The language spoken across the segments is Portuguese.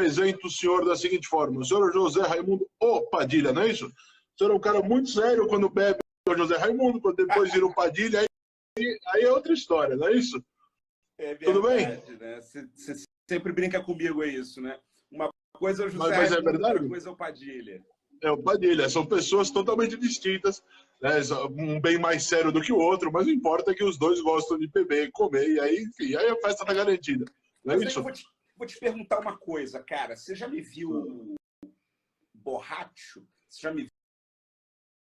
apresento o senhor da seguinte forma. O senhor José Raimundo O Padilha, não é isso? O senhor é um cara muito sério quando bebe o José Raimundo, quando depois vira o Padilha, aí é outra história, não é isso? É verdade, tudo bem? Né? Você sempre brinca comigo, é isso, né? Uma coisa é o José Mas é Raimundo, verdade? outra coisa é o Padilha. É o Padilha, são pessoas totalmente distintas, né? Um bem mais sério do que o outro, mas o importa é que os dois gostam de beber, comer, e aí, enfim, aí a festa tá garantida. Não é Mas aí isso? eu vou te perguntar uma coisa, cara. Você já me viu borracho? Você já me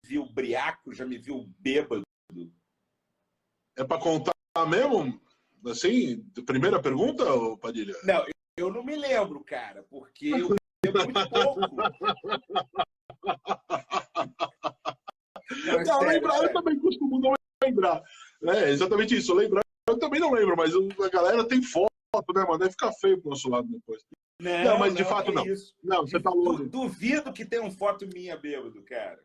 viu briaco? Já me viu bêbado? É para contar mesmo? Assim, primeira pergunta, Padilha? Não, eu não me lembro, cara, porque eu bebo muito pouco. Não, é Não, sério, lembrar, eu também costumo não lembrar. É exatamente isso, lembrar, eu também não lembro, mas a galera tem foto, né, mano? Deve ficar feio pro nosso lado depois. Não, Não, mas de não, fato que não. isso. Não, você tá longe. Duvido que tenha uma foto minha bêbado, cara.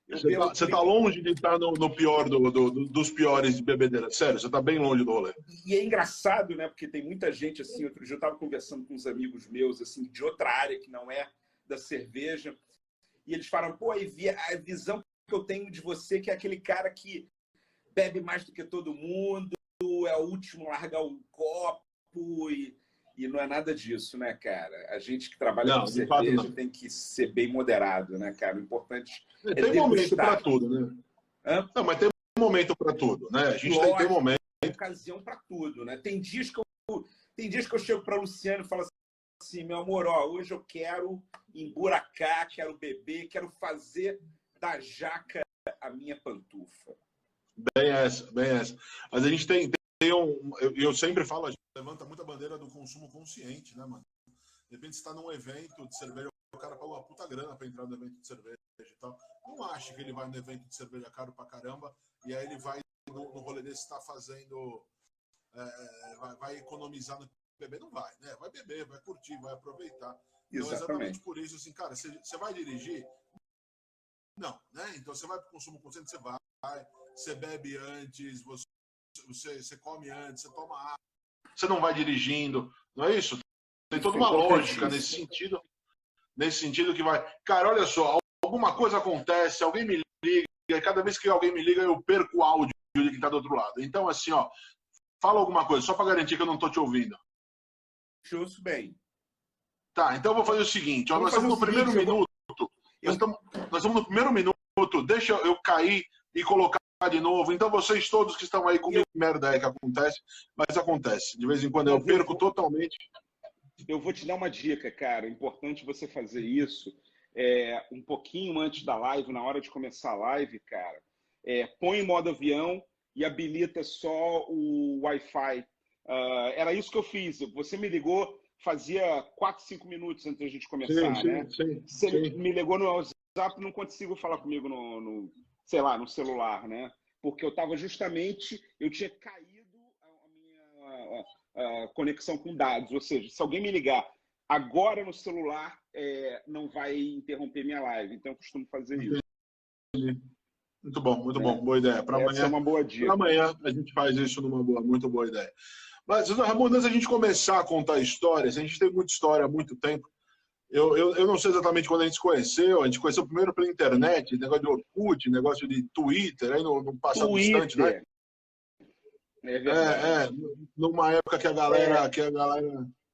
Eu Você tá longe de estar no pior dos piores de bebedeira. Sério, você tá bem longe do rolê. E é engraçado, né? Porque tem muita gente assim. Outro dia eu estava conversando com uns amigos meus, assim, de outra área que não é da cerveja, e eles falam: pô, a visão que eu tenho de você, que é aquele cara que bebe mais do que todo mundo, é o último a largar um copo, e não é nada disso, né, cara? A gente que trabalha Não, com de fato cerveja não. tem que ser bem moderado, né, cara? O importante é Tem momento para degustar. tudo, né? Hã? Não, mas tem momento para tudo, né? A gente tem Lógico, momento. tem ocasião para tudo, né? Tem dias que eu chego para Luciano e falo assim: meu amor, ó, hoje eu quero emburacar, quero beber, quero fazer da jaca a minha pantufa. Bem essa, bem essa. Mas a gente tem eu sempre falo, a gente levanta muita bandeira do consumo consciente, né, mano? De repente você está num evento de cerveja, o cara pagou uma puta grana para entrar no evento de cerveja e tal. Não acha que ele vai no evento de cerveja caro pra caramba e aí ele vai no rolê desse estar fazendo, vai economizar no beber. Não vai, né? Vai beber, vai curtir, vai aproveitar. Então, exatamente por isso, assim, cara, você vai dirigir? Não, né? Então você vai para o consumo consciente, você bebe antes, você come antes, você toma água, você não vai dirigindo, não é isso? Tem toda uma lógica nesse sentido que vai. Cara, olha só, alguma coisa acontece, alguém me liga, e cada vez que alguém me liga, eu perco o áudio de quem está do outro lado. Então, assim, ó, fala alguma coisa, só para garantir que eu não estou te ouvindo. Te ouço bem. Tá, então eu vou fazer o seguinte, ó, nós estamos no primeiro minuto. Nós estamos no primeiro minuto, deixa eu cair e colocar de novo. Então, vocês todos que estão aí comigo, merda é que acontece, mas acontece. De vez em quando eu perco totalmente. Eu vou te dar uma dica, cara. É importante você fazer isso um pouquinho antes da live, na hora de começar a live, cara. Põe em modo avião e habilita só o Wi-Fi. Era isso que eu fiz. Você me ligou, fazia 4, 5 minutos antes da gente começar, né? Você me ligou no WhatsApp, não consigo falar comigo sei lá, no celular, né? Porque eu estava justamente, eu tinha caído a minha conexão com dados, ou seja, se alguém me ligar agora no celular, não vai interromper minha live, então eu costumo fazer isso. Muito bom, boa ideia. Para amanhã, é uma boa dica. Para amanhã a gente faz isso numa boa, muito boa ideia. Mas, Ramon, antes da gente começar a contar histórias, a gente tem muita história há muito tempo. Eu não sei exatamente quando a gente se conheceu primeiro pela internet, negócio de Orkut, negócio de Twitter, aí no passado distante, né? É verdade. Numa época que a galera.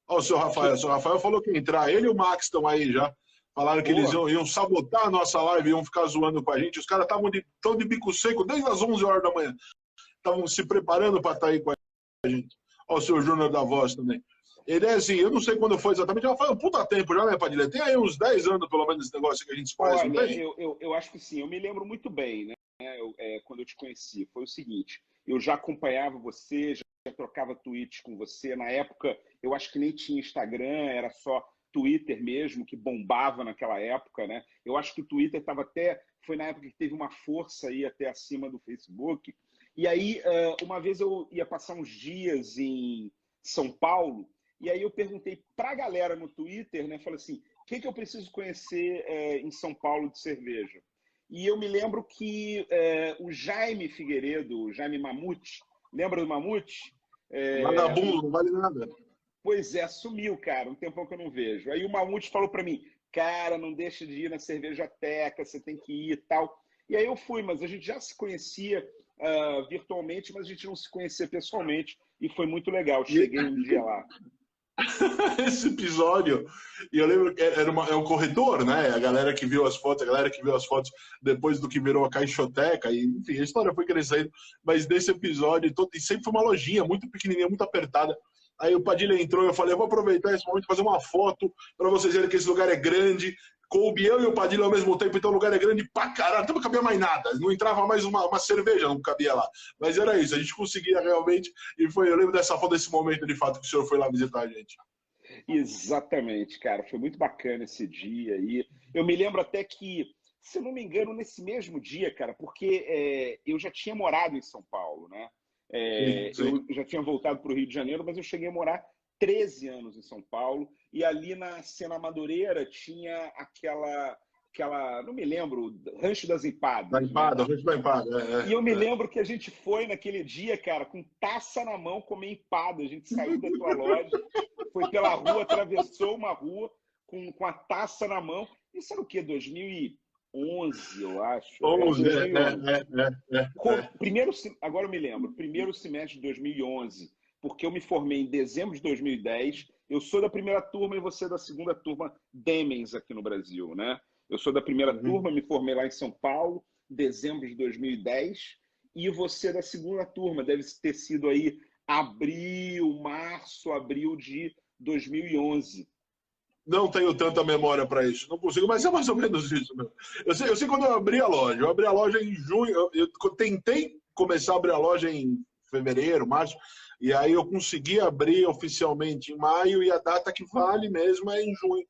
Ó, o seu Rafael falou que ia entrar. Ele e o Max estão aí já. Falaram que eles iam sabotar a nossa live, iam ficar zoando com a gente. Os caras estavam de bico seco desde as 11 horas da manhã. Estavam se preparando para estar aí com a gente. Ó, o seu Júnior da Voz também. Ele é assim, eu não sei quando foi exatamente, já faz um puta tempo já, né, Padilha? Tem aí uns 10 anos, pelo menos, esse negócio que a gente faz, não tem? Eu acho que sim. Eu me lembro muito bem, né? Quando eu te conheci. Foi o seguinte, eu já acompanhava você, já trocava tweets com você. Na época, eu acho que nem tinha Instagram, era só Twitter mesmo, que bombava naquela época, né? Eu acho que o Twitter estava foi na época que teve uma força aí até acima do Facebook. E aí, uma vez eu ia passar uns dias em São Paulo, e aí eu perguntei para a galera no Twitter, né? Falei assim, o que eu preciso conhecer em São Paulo de cerveja? E eu me lembro que o Jaime Figueiredo, o Jaime Mamute, lembra do Mamute? Vagabundo, não vale nada. Pois é, sumiu, cara, um tempão que eu não vejo. Aí o Mamute falou para mim, cara, não deixa de ir na cervejoteca, você tem que ir e tal. E aí eu fui, mas a gente já se conhecia virtualmente, mas a gente não se conhecia pessoalmente. E foi muito legal. E Cheguei um dia lá. esse episódio, e eu lembro que é um corredor, né? A galera que viu as fotos, a galera que viu as fotos depois do que virou a caixoteca, e enfim, a história foi crescendo, mas desse episódio, e sempre foi uma lojinha muito pequenininha, muito apertada. Aí o Padilha entrou, eu falei, eu vou aproveitar esse momento e fazer uma foto para vocês verem que esse lugar é grande. Coube eu e o Padilha ao mesmo tempo, então o lugar é grande pra caralho, não cabia mais nada, não entrava mais uma cerveja, não cabia lá. Mas era isso, a gente conseguia realmente, e foi, eu lembro dessa foto, desse momento de fato que o senhor foi lá visitar a gente. Exatamente, cara. Foi muito bacana esse dia. E eu me lembro até que, se eu não me engano, nesse mesmo dia, cara, porque eu já tinha morado em São Paulo, né? Sim, sim. Eu já tinha voltado para o Rio de Janeiro, mas eu cheguei a morar 13 anos em São Paulo. E ali na Cena Madureira tinha não me lembro, Rancho das Da Empadas, né? empada, a gente da empada. E eu me lembro que a gente foi naquele dia, cara, com taça na mão comer empada. A gente saiu da tua loja, foi pela rua, atravessou uma rua com a taça na mão. Isso era o quê? 2011, eu acho. Era 11, 2011. é. Primeiro, agora eu me lembro, primeiro semestre de 2011, porque eu me formei em dezembro de 2010. Eu sou da primeira turma e você da segunda turma Demens aqui no Brasil, né? Eu sou da primeira turma, me formei lá em São Paulo, dezembro de 2010, e você da segunda turma, deve ter sido aí março, abril de 2011. Não tenho tanta memória para isso, não consigo, mas é mais ou menos isso mesmo. Eu sei quando eu abri a loja. Eu abri a loja em junho, eu tentei começar a abrir a loja em fevereiro, março, e aí eu consegui abrir oficialmente em maio, e a data que vale mesmo é em junho.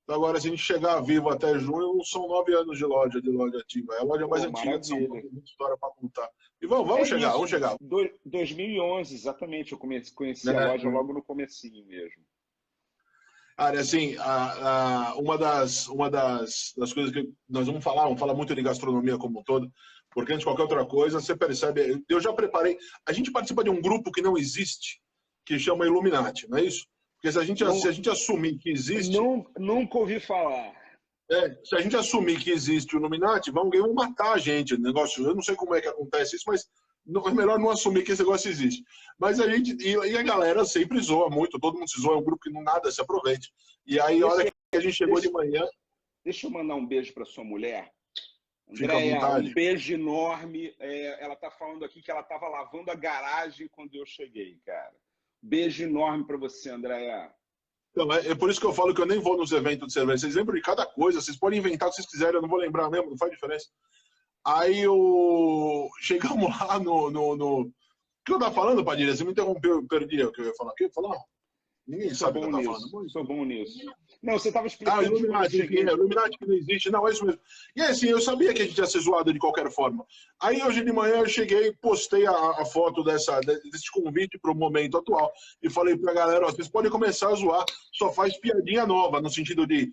Então, agora, se a gente chegar vivo até junho, são 9 anos de loja ativa. É a loja mais Pô, antiga de São Paulo, maravilha. tem muita história para contar. E vamos É chegar, isso, vamos chegar. 2011, exatamente. Eu conheci a loja É, logo no comecinho mesmo. Cara, assim, uma das coisas que nós vamos falar muito de gastronomia como um todo, porque antes de qualquer outra coisa, você percebe, eu já preparei, a gente participa de um grupo que não existe, que chama Illuminati, não é isso? Porque se a Não, gente assumir que existe, nunca ouvi falar. se a gente assumir que existe o Illuminati, vão matar a gente, o negócio, eu não sei como é que acontece isso, mas é melhor não assumir que esse negócio existe. Mas a gente, e a galera sempre zoa muito, todo mundo se zoa, é um grupo que não nada se aproveite. E aí, a hora Deixa, que a gente chegou de deixa, manhã, deixa eu mandar um beijo para sua mulher. fica à Andréia, um vontade. beijo enorme. Ela tá falando aqui que ela estava lavando a garagem quando eu cheguei, cara. Beijo enorme para você, Andréia. Então, é por isso que eu falo que eu nem vou nos eventos de cerveja. Vocês lembram de cada coisa, vocês podem inventar o que vocês quiserem, eu não vou lembrar mesmo, não faz diferença. Aí chegamos lá no. O que eu tava falando, Padilha? Você me interrompeu, eu perdi o que eu ia falar. O que eu ia falar? Ninguém Sou sabe o que bom eu tava falando. nisso, sou bom nisso. Não, você estava Ah, explicando de quando eu Illuminati, enfim, cheguei. Illuminati que não existe. Não, é isso mesmo. E assim, eu sabia que a gente ia ser zoado de qualquer forma. Aí hoje de manhã eu cheguei, postei a foto desse convite para o momento atual e falei para a galera, ó, vocês podem começar a zoar, só faz piadinha nova, no sentido de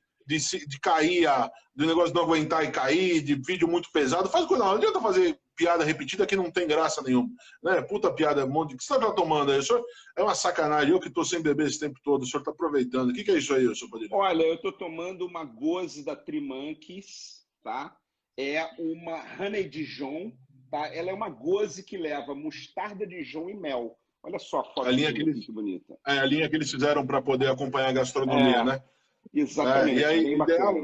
cair, do negócio de não aguentar e cair, de vídeo muito pesado. Faz coisa, não adianta fazer piada repetida que não tem graça nenhuma. Né? Puta piada, um monte de... O que você está tomando aí? É uma sacanagem. Eu que estou sem beber esse tempo todo, o senhor está aproveitando. O que é isso aí, senhor Padilha? Olha, eu estou tomando uma Goze da Trimanques, tá? É uma Honey Dijon, tá? Ela é uma Goze que leva mostarda Dijon e mel. Olha só a A linha fotinha aqui, que bonita. a linha que eles fizeram para poder acompanhar a gastronomia, É, né? E exatamente, aí, bem bacana.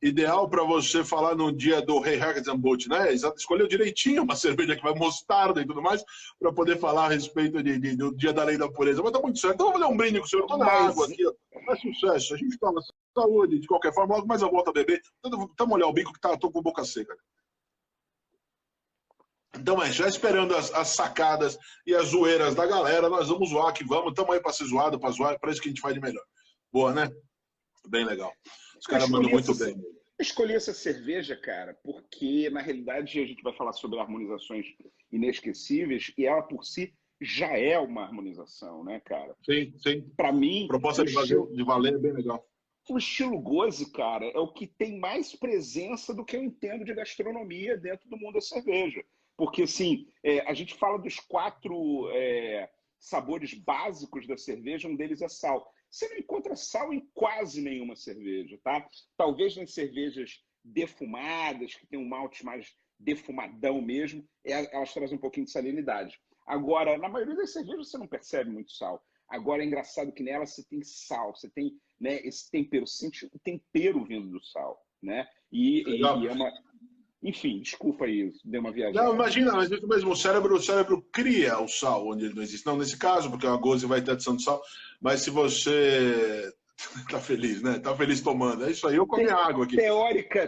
ideal para você falar no dia do Rei Hagenbolt, né? Escolheu direitinho uma cerveja que vai mostarda e tudo mais, para poder falar a respeito do dia da lei da pureza. Mas tá muito certo. Então, vou fazer um brinde com o senhor. Tô na Mas, água aqui, ó. É sucesso. A gente toma saúde, de qualquer forma. Logo mais eu volto a beber. Tá molhar o bico que tô com a boca seca. Então, já esperando as sacadas e as zoeiras da galera, nós vamos zoar que vamos. Estamos aí para ser zoado, para zoar. Para isso que a gente faz de melhor. Boa, né? Bem legal. Os caras mandam muito bem. eu escolhi essa cerveja, cara, porque, na realidade, a gente vai falar sobre harmonizações inesquecíveis e ela, por si, já é uma harmonização, né, cara? Sim, sim. Para mim, Proposta de valer é bem legal. o estilo Goze, cara, é o que tem mais presença do que eu entendo de gastronomia dentro do mundo da cerveja. Porque, assim, a gente fala dos quatro sabores básicos da cerveja, um deles é sal. Você não encontra sal em quase nenhuma cerveja, tá? Talvez nas cervejas defumadas, que tem um malte mais defumadão mesmo, elas trazem um pouquinho de salinidade. Agora, na maioria das cervejas você não percebe muito sal. Agora, é engraçado que nela você tem sal, você tem, né, esse tempero, você sente o tempero vindo do sal, né? E é uma... Enfim, desculpa aí, dei uma viajada. Não, imagina, mas isso mesmo, o cérebro cria o sal onde ele não existe. Não nesse caso, porque a goze vai ter adição de sal, mas se você tá feliz, né? Tá feliz tomando. É isso aí, eu comi água aqui.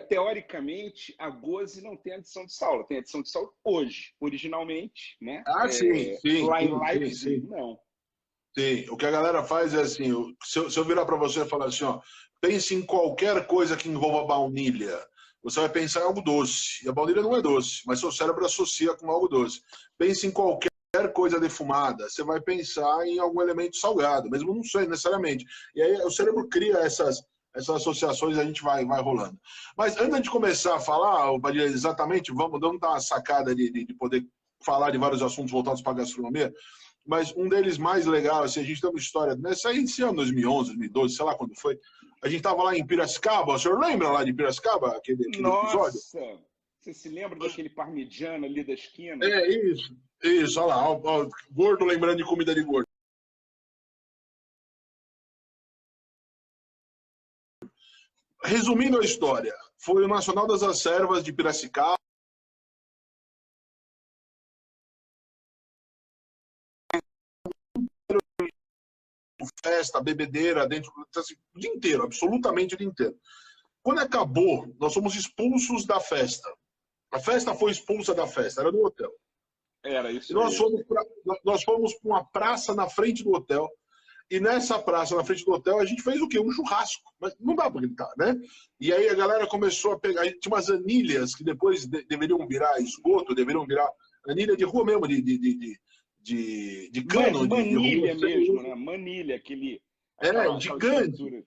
Teoricamente, a goze não tem adição de sal, ela tem adição de sal hoje. Originalmente, né? Ah, sim, Lá em sim, Leipzig, sim. não. Sim, o que a galera faz é assim, se eu virar para você e falar assim, ó, pense em qualquer coisa que envolva baunilha, você vai pensar em algo doce, e a baunilha não é doce, mas seu cérebro associa com algo doce. Pense em qualquer coisa defumada, você vai pensar em algum elemento salgado, mesmo não sei necessariamente. E aí o cérebro cria essas associações e a gente vai rolando. Mas antes de começar a falar, Padilha, exatamente, vamos dar uma sacada de poder falar de vários assuntos voltados para a gastronomia, mas um deles mais legal, assim, a gente tem uma história, nessa esse ano, 2011, 2012, sei lá quando foi, a gente estava lá em Piracicaba, o senhor lembra lá de Piracicaba, aquele episódio? Nossa! Você se lembra daquele parmigiano ali da esquina? Isso, olha lá, ó, gordo lembrando de comida de gordo. Resumindo a história, foi o Nacional das Acervas de Piracicaba, festa, bebedeira, dentro, assim, o dia inteiro, absolutamente o dia inteiro. Quando acabou, nós fomos expulsos da festa. A festa foi expulsa da festa, era no hotel. Era isso E aí. nós fomos para uma praça na frente do hotel. E nessa praça, na frente do hotel, a gente fez o quê? Um churrasco. Mas não dá para gritar, né? E aí a galera começou a pegar. Tinha umas anilhas que depois deveriam virar esgoto, deveriam virar anilha de rua mesmo, de cano, de Manilha rua. mesmo, né? Manilha, aquela Gigante. estrutura.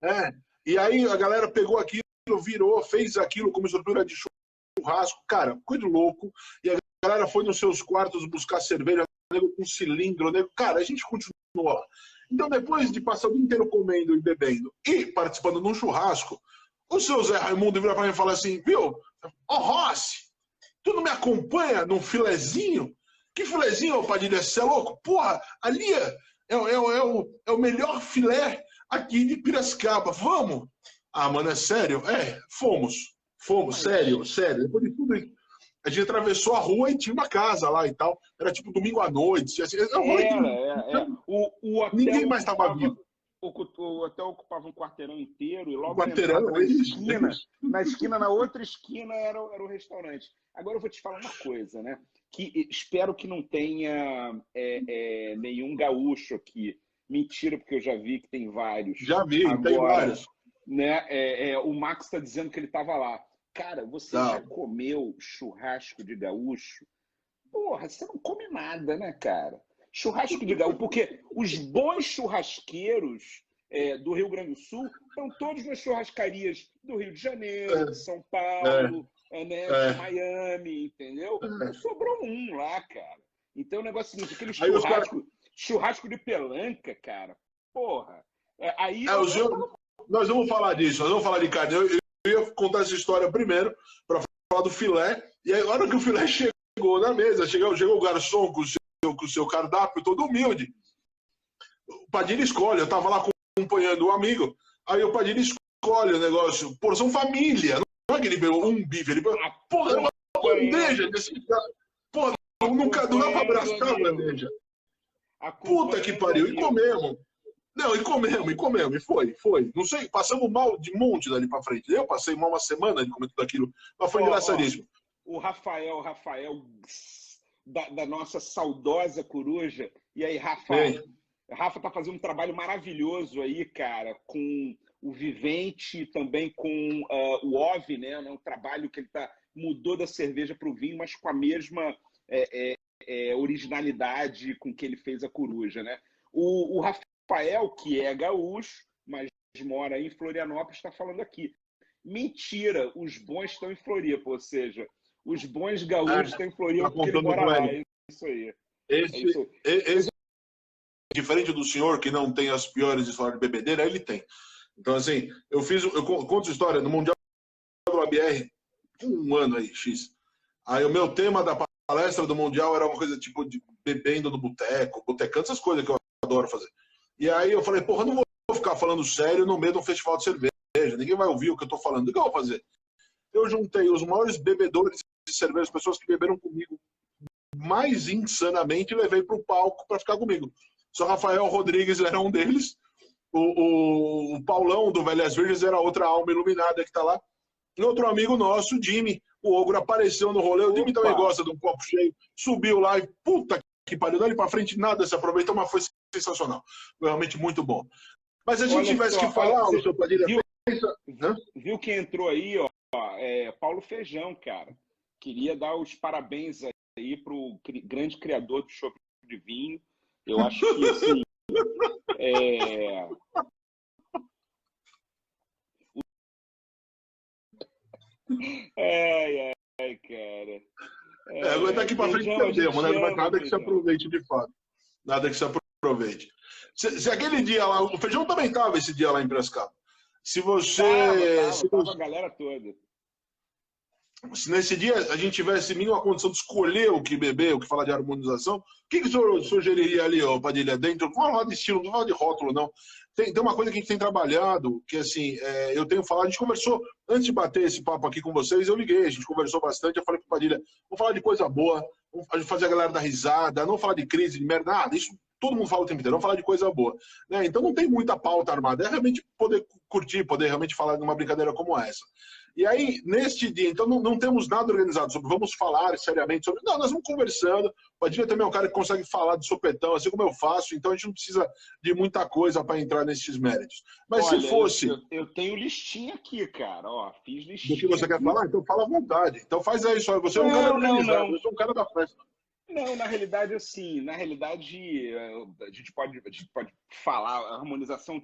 É. E aí a galera pegou aquilo, virou, fez aquilo como estrutura de churrasco. Cara, coisa louco. E a galera foi nos seus quartos buscar cerveja, com cilindro, nego. Cara, a gente continuou lá. Então, depois de passar o dia inteiro comendo e bebendo e participando de um churrasco, o seu Zé Raimundo vira para mim e fala assim, viu, ó Rossi, tu não me acompanha num filezinho? Que filezinho, ô Padilha, você é louco? Porra, ali é o melhor filé aqui de Piracicaba, vamos? Ah, mano, é sério? Fomos, sério. Depois de tudo isso, a gente atravessou a rua e tinha uma casa lá e tal. Era tipo domingo à noite. Assim, O hotel ninguém mais estava vivo. O hotel ocupava um quarteirão inteiro e logo quarteirão, na esquina, na outra esquina era o restaurante. Agora eu vou te falar uma coisa, né? Que espero que não tenha nenhum gaúcho aqui. Mentira, porque eu já vi que tem vários. Já vi, agora, tem vários. Né? O Max está dizendo que ele estava lá. Cara, você já comeu churrasco de gaúcho? Porra, você não come nada, né, cara? Churrasco de gaúcho, porque os bons churrasqueiros do Rio Grande do Sul estão todos nas churrascarias do Rio de Janeiro, de São Paulo, de Miami, entendeu? Não sobrou um lá, cara. Então o negócio é o seguinte, aquele churrasco de pelanca, cara, porra. Nós vamos falar disso, nós vamos falar de carne. Eu ia contar essa história primeiro, para falar do filé, e aí, a hora que o filé chegou na mesa, chegou o garçom com o seu cardápio todo humilde. O Padilha escolhe, eu estava lá acompanhando um amigo, aí o Padilha escolhe o negócio, porção família, não é que ele pegou um bife, ele pegou, porra, uma bandeja desse cara, porra, não dá para abraçar a bandeja. Puta que pariu, e comemos. Não, e comemos, e foi. Não sei, passamos mal de monte dali pra frente. Eu passei mal uma semana de comer tudo aquilo, mas foi engraçadíssimo. O Rafael da nossa saudosa coruja. E aí, Rafa tá fazendo um trabalho maravilhoso aí, cara, com o Vivente e também com o OV, né? Um trabalho que ele mudou da cerveja para o vinho, mas com a mesma originalidade com que ele fez a coruja, né? O Rafael, que é gaúcho, mas mora em Florianópolis, está falando aqui. Mentira, os bons estão em Floripa, ou seja, os bons gaúchos estão em Floripa porque ele mora lá. É isso aí. diferente do senhor que não tem as piores histórias de bebedeira, ele tem. Então, assim, eu conto história no Mundial do ABR, um ano aí, X. Aí o meu tema da palestra do Mundial era uma coisa tipo de bebendo no boteco, botecando, essas coisas que eu adoro fazer. E aí eu falei, porra, não vou ficar falando sério no meio de um festival de cerveja, ninguém vai ouvir o que eu tô falando. O que eu vou fazer? Eu juntei os maiores bebedores de cerveja, as pessoas que beberam comigo mais insanamente, e levei para o palco para ficar comigo. Só Rafael Rodrigues era um deles, o Paulão do Velhas Virgens era outra alma iluminada que está lá, e outro amigo nosso, Jimmy, o Ogro apareceu no rolê, o Jimmy também gosta de um copo cheio, subiu lá e puta que pariu, dali para frente nada se aproveitou, mas foi sensacional, foi realmente muito bom. Mas se a gente tivesse que falar, o seu Padilha, viu quem entrou aí, ó, Paulo Feijão, cara. Queria dar os parabéns aí pro grande criador do chopp de vinho. Eu acho que, assim, ai, cara. Daqui para frente perdemos, né? Não vai nada que se aproveite de fato. Nada que se aproveite. Se aquele dia lá, o Feijão também estava esse dia lá em Piracicaba. Se você. Tava a galera toda. Se nesse dia a gente tivesse mínima condição de escolher o que beber, o que falar de harmonização, o que o senhor sugeriria ali, ó, Padilha, dentro? Não vamos falar de estilo, não vamos falar de rótulo, não. Tem uma coisa que a gente tem trabalhado, que assim, eu tenho falado, a gente conversou, antes de bater esse papo aqui com vocês, eu liguei, a gente conversou bastante, eu falei pro Padilha, vamos falar de coisa boa, vamos fazer a galera dar risada, não falar de crise, de merda, nada, isso todo mundo fala o tempo inteiro, vamos falar de coisa boa. Né? Então não tem muita pauta armada, é realmente poder curtir, poder realmente falar de uma brincadeira como essa. E aí, neste dia, então não temos nada organizado sobre, vamos falar seriamente sobre. Não, nós vamos conversando. O Padilha também é um cara que consegue falar de sopetão, assim como eu faço, então a gente não precisa de muita coisa para entrar nesses méritos. Mas olha, se fosse. Eu tenho listinha aqui, cara, ó, fiz listinha. Do que você quer falar? Então fala à vontade. Então faz aí só. Você é um cara organizado, eu sou um cara da festa. Não, na realidade, assim, a gente pode falar, a harmonização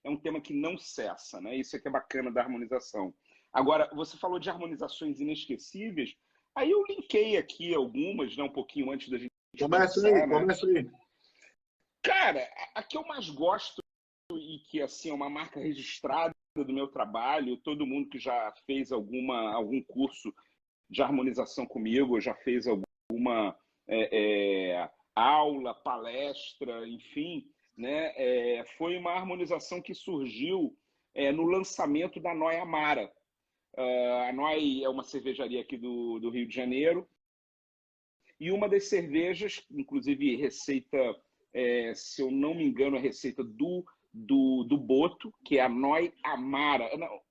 é um tema que não cessa, né? Isso é que é bacana da harmonização. Agora, você falou de harmonizações inesquecíveis, aí eu linkei aqui algumas, né, um pouquinho antes da gente começa aí. Cara, a que eu mais gosto e que, assim, é uma marca registrada do meu trabalho, todo mundo que já fez algum curso de harmonização comigo, já fez alguma aula, palestra, enfim, né, foi uma harmonização que surgiu no lançamento da Noi Amara. A Noi é uma cervejaria aqui do Rio de Janeiro e uma das cervejas, inclusive receita, se eu não me engano, a receita do Boto, que é a Noi Amara. Não,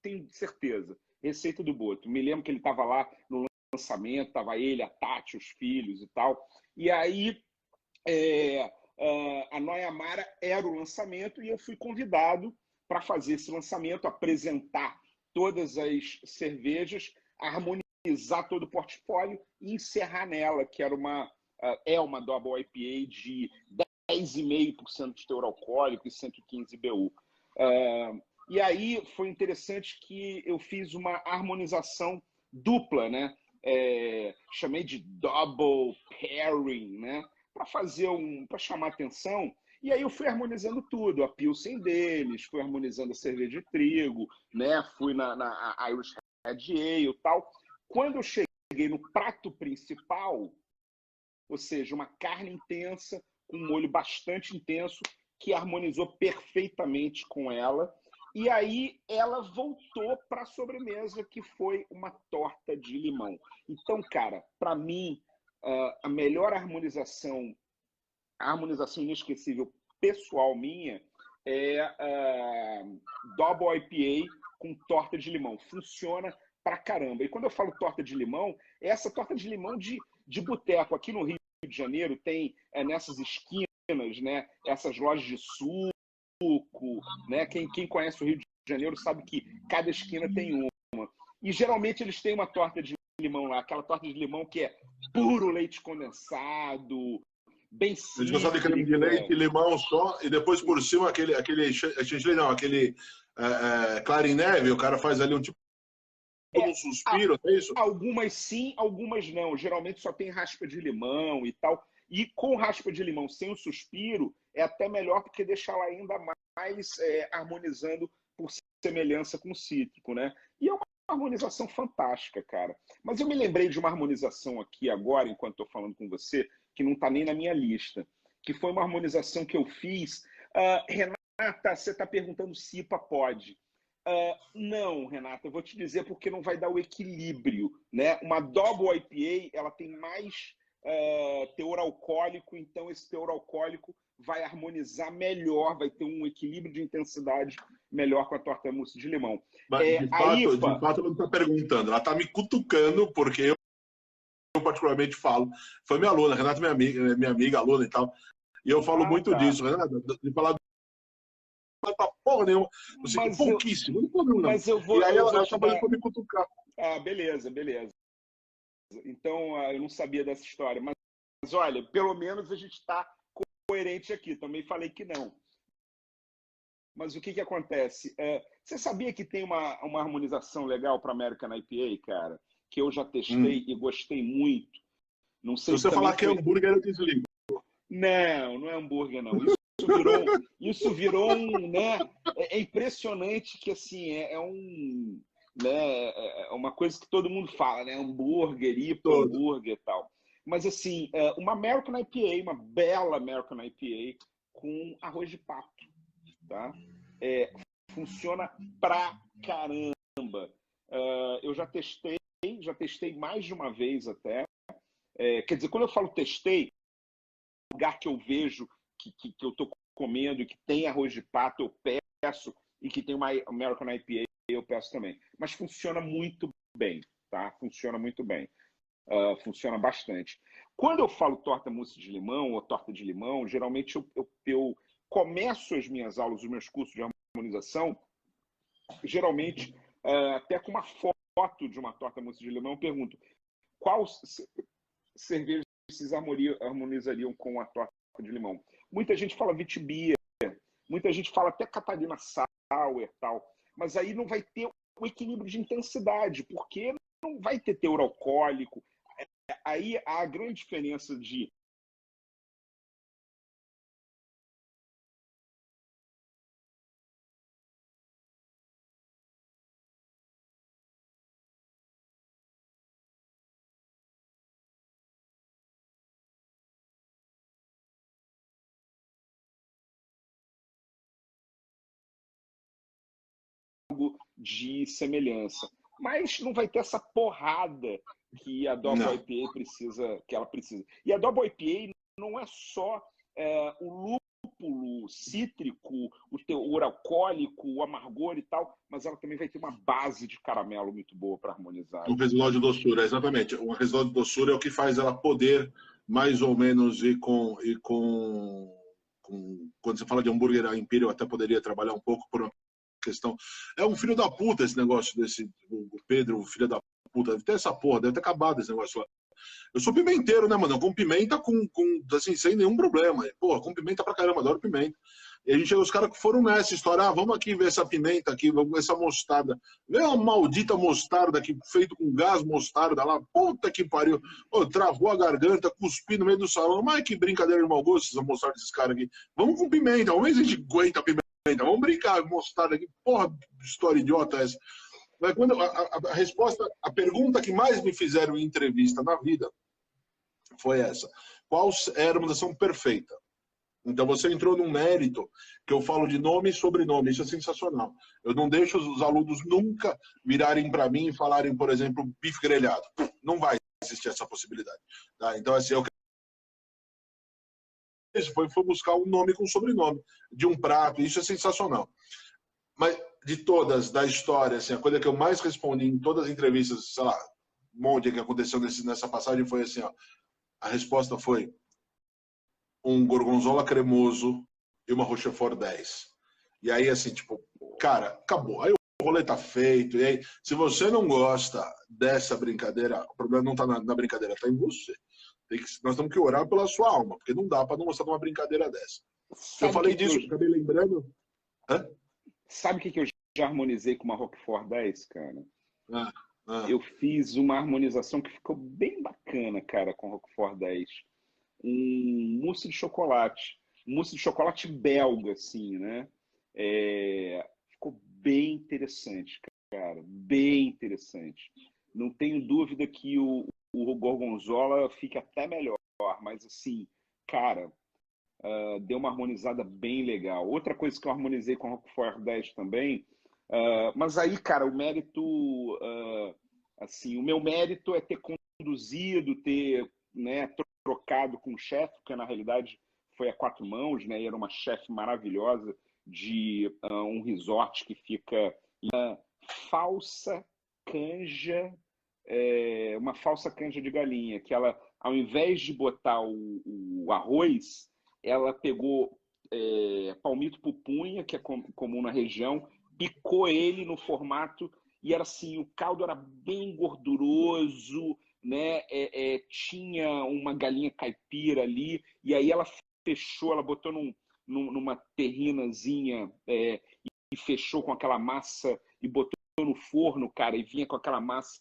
tenho certeza, receita do Boto. Me lembro que ele estava lá no lançamento, estava ele, a Tati, os filhos e tal. E aí a Noi Amara era o lançamento e eu fui convidado para fazer esse lançamento, apresentar todas as cervejas, harmonizar todo o portfólio e encerrar nela, que era uma Double IPA de 10,5% de teor alcoólico e 115 BU. E aí foi interessante que eu fiz uma harmonização dupla, né? Chamei de double pairing, né? Para chamar atenção. E aí eu fui harmonizando tudo, a Pilsen deles, fui harmonizando a cerveja de trigo, né? Fui na Irish Red Ale e tal. Quando eu cheguei no prato principal, ou seja, uma carne intensa, com um molho bastante intenso, que harmonizou perfeitamente com ela. E aí ela voltou para a sobremesa, que foi uma torta de limão. Então, cara, para mim, a melhor harmonização, a harmonização inesquecível pessoal minha, é a Double IPA com torta de limão. Funciona pra caramba. E quando eu falo torta de limão, é essa torta de limão de boteco. Aqui no Rio de Janeiro tem nessas esquinas, né, essas lojas de suco, né? Quem conhece o Rio de Janeiro sabe que cada esquina tem uma. E geralmente eles têm uma torta de limão lá, aquela torta de limão que é puro leite condensado, bem simples. Eles gostam de creme de leite e limão só, e depois por cima aquele clarineve, o cara faz ali um tipo um suspiro, é isso? Algumas sim, algumas não. Geralmente só tem raspa de limão e tal. E com raspa de limão sem o suspiro, é até melhor porque deixa ela ainda mais harmonizando por semelhança com o cítrico, né? E é uma harmonização fantástica, cara. Mas eu me lembrei de uma harmonização aqui agora, enquanto estou falando com você, que não está nem na minha lista, que foi uma harmonização que eu fiz. Renata, você está perguntando se IPA pode. Não, Renata, eu vou te dizer porque não vai dar o equilíbrio, né? Uma Double IPA, ela tem mais teor alcoólico, então esse teor alcoólico vai harmonizar melhor, vai ter um equilíbrio de intensidade melhor com a torta mousse de limão. Mas, de fato, ela não está perguntando, ela está me cutucando, porque eu particularmente falo. Foi minha aluna, Renata é minha amiga, aluna e tal, e eu falo muito disso, Renata, de falar pra porra nenhuma, assim, pouquíssimo, não. Mas eu vou, e aí ela acabou de me cutucar. Beleza. Então, eu não sabia dessa história, mas olha, pelo menos a gente está coerente aqui, também falei que não. Mas o que acontece? Você sabia que tem uma harmonização legal para American IPA, cara? Que eu já testei e gostei muito. Não sei se você falar que é hambúrguer, eu desligo. Não é hambúrguer, não. Isso virou um, né? É impressionante que assim é uma coisa que todo mundo fala, né? Hambúrguer, IPA, hambúrguer e tal. Mas assim, uma American IPA, uma bela American IPA com arroz de pato, tá? Funciona pra caramba. Eu já testei mais de uma vez até. Quer dizer, quando eu falo testei, lugar que eu vejo que eu estou comendo e que tem arroz de pato, eu peço, e que tem uma American IPA, eu peço também. Mas funciona muito bem, tá? Funciona muito bem. Funciona bastante. Quando eu falo torta mousse de limão ou torta de limão, geralmente eu começo as minhas aulas, os meus cursos de harmonização, geralmente até com uma foto de uma torta mousse de limão, eu pergunto qual cerveja vocês harmonizariam com a torta de limão. Muita gente fala Vitibia, muita gente fala até Catarina Sauer, tal, mas aí não vai ter o equilíbrio de intensidade, porque não vai ter teor alcoólico. Aí a grande diferença de semelhança. Mas não vai ter essa porrada que a Double IPA precisa, que ela precisa. E a Double IPA não é só o lúpulo cítrico, o teor alcoólico, o amargor e tal, mas ela também vai ter uma base de caramelo muito boa para harmonizar. Um residual de doçura, exatamente. Um residual de doçura é o que faz ela poder, mais ou menos, ir com quando você fala de hambúrguer, a Imperial até poderia trabalhar um pouco por uma questão. É um filho da puta esse negócio desse. O Pedro, o filho da puta. Deve ter essa porra, deve ter acabado esse negócio lá. Eu sou pimenteiro, né, mano? Com pimenta, assim, sem nenhum problema. Porra, com pimenta pra caramba, adoro pimenta. E a gente, os caras que foram nessa história, vamos aqui ver essa pimenta aqui, vamos ver essa mostarda. Vê uma maldita mostarda aqui, feito com gás mostarda lá, puta que pariu. Pô, travou a garganta, cuspi no meio do salão. Mas que brincadeira de mau gosto essa mostarda desses caras aqui. Vamos com pimenta, vamos ver se a gente aguenta a pimenta. Vamos brincar, mostarda aqui. Porra, história idiota essa. Mas quando a resposta, a pergunta que mais me fizeram em entrevista na vida foi essa. Qual é a harmonização perfeita? Então você entrou num mérito que eu falo de nome e sobrenome, isso é sensacional. Eu não deixo os alunos nunca virarem para mim e falarem, por exemplo, bife grelhado. Não vai existir essa possibilidade. Tá? Então, assim, foi buscar um nome com sobrenome de um prato, isso é sensacional. Mas de todas, da história, assim, a coisa que eu mais respondi em todas as entrevistas, sei lá, um monte que aconteceu nessa passagem foi assim, ó, a resposta foi um gorgonzola cremoso e uma Rochefort 10. E aí, assim, tipo, cara, acabou. Aí o rolê tá feito. E aí, se você não gosta dessa brincadeira, o problema não tá na brincadeira, tá em você. Nós temos que orar pela sua alma, porque não dá para não gostar de uma brincadeira dessa. Eu falei disso, acabei lembrando. Sabe o que eu já harmonizei com uma Roquefort 10, cara? Eu fiz uma harmonização que ficou bem bacana, cara, com Roquefort 10. mousse de chocolate. Um mousse de chocolate belga, assim, né? Ficou bem interessante, cara. Bem interessante. Não tenho dúvida que o gorgonzola fica até melhor, mas assim, cara, deu uma harmonizada bem legal. Outra coisa que eu harmonizei com o Roquefort 10 também, mas aí, cara, o mérito, assim, o meu mérito é ter conduzido, ter, né, trocado com o chefe, porque na realidade foi a quatro mãos, né, e era uma chefe maravilhosa de um resort que fica em falsa canja, uma falsa canja de galinha, que ela, ao invés de botar o arroz, ela pegou palmito pupunha, que é comum na região, picou ele no formato e era assim, o caldo era bem gorduroso, né? Tinha uma galinha caipira ali, e aí ela fechou, ela botou numa terrinazinha e fechou com aquela massa e botou no forno, cara, e vinha com aquela massa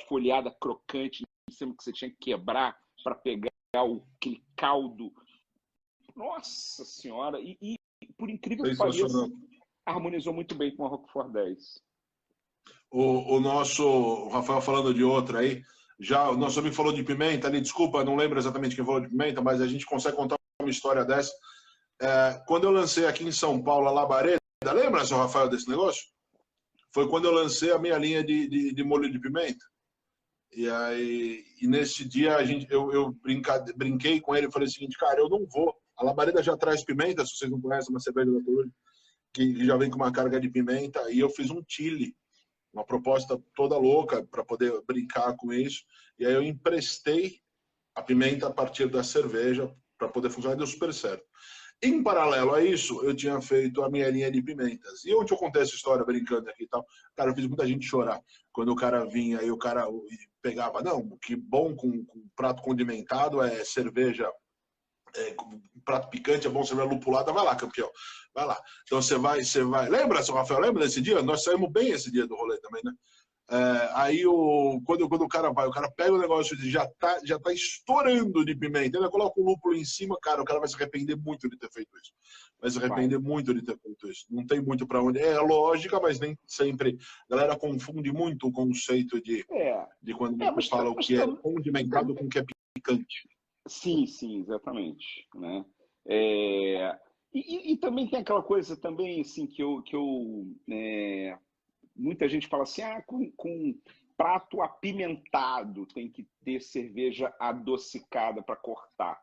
folhada crocante em cima que você tinha que quebrar para pegar aquele caldo. Nossa senhora! E por incrível que pareça, harmonizou muito bem com a Roquefort 10. O nosso Rafael falando de outra aí, já o nosso amigo falou de pimenta ali, desculpa, não lembro exatamente quem falou de pimenta, mas a gente consegue contar uma história dessa. Quando eu lancei aqui em São Paulo a Labareda, lembra, seu Rafael, desse negócio? Foi quando eu lancei a minha linha de molho de pimenta. E aí, nesse dia, eu brinquei com ele e falei o seguinte, cara, eu não vou. A Labareda já traz pimenta, se vocês não conhecem, uma cerveja da Coruja, que já vem com uma carga de pimenta, e eu fiz um chili, uma proposta toda louca para poder brincar com isso. E aí eu emprestei a pimenta a partir da cerveja para poder funcionar, e deu super certo. Em paralelo a isso, eu tinha feito a minha linha de pimentas. E onde eu contei essa história brincando aqui e tal, cara, eu fiz muita gente chorar. Quando o cara vinha e o cara pegava, não, que bom com prato condimentado é cerveja, prato picante, é bom cerveja lupulada, vai lá, campeão, vai lá. Então você vai. Lembra, seu Rafael, lembra desse dia? Nós saímos bem esse dia do rolê também, né? Aí quando o cara vai, o cara pega o negócio e já tá estourando de pimenta, ele coloca o lúpulo em cima, cara, o cara vai se arrepender muito de ter feito isso. Vai se arrepender muito de ter feito isso. Não tem muito para onde. É lógica, mas nem sempre. A galera confunde muito o conceito de quando você fala o que é condimentado com o que é picante. Sim, sim, exatamente, né? E também tem aquela coisa também assim que muita gente fala assim, com prato apimentado tem que ter cerveja adocicada para cortar.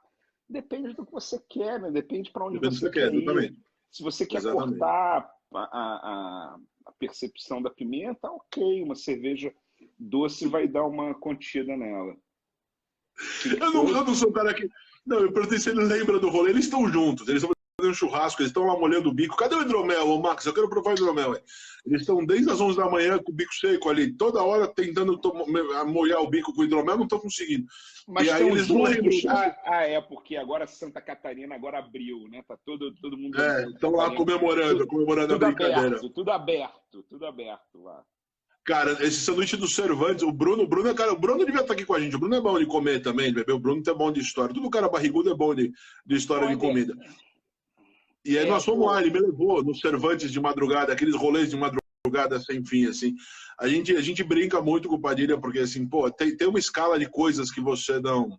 Depende do que você quer, né? Depende para onde você quer ir. Exatamente. Se você quer cortar a percepção da pimenta, ok, uma cerveja doce vai dar uma contida nela. Eu não sou um cara que... Não, eu perguntei se ele lembra do rolê. Eles estão juntos, eles estão fazendo um churrasco, eles estão lá molhando o bico. Cadê o hidromel, ô Max? Eu quero provar o hidromel. Eles estão desde as 11 da manhã com o bico seco ali, toda hora tentando molhar o bico com o hidromel, não estão conseguindo. Mas e aí eles não lembram. Porque agora Santa Catarina agora abriu, né? Tá todo mundo... Estão lá comemorando a brincadeira. Tudo aberto lá. Cara, esse sanduíche do Cervantes, o Bruno devia estar aqui com a gente. O Bruno é bom de comer também, bebê. O Bruno é bom de história. Todo cara barrigudo é bom de história de comida. E aí nós fomos lá, ele me levou no Cervantes de madrugada, aqueles rolês de madrugada sem fim, assim. A gente brinca muito com o Padilha, porque assim, pô, tem uma escala de coisas que você não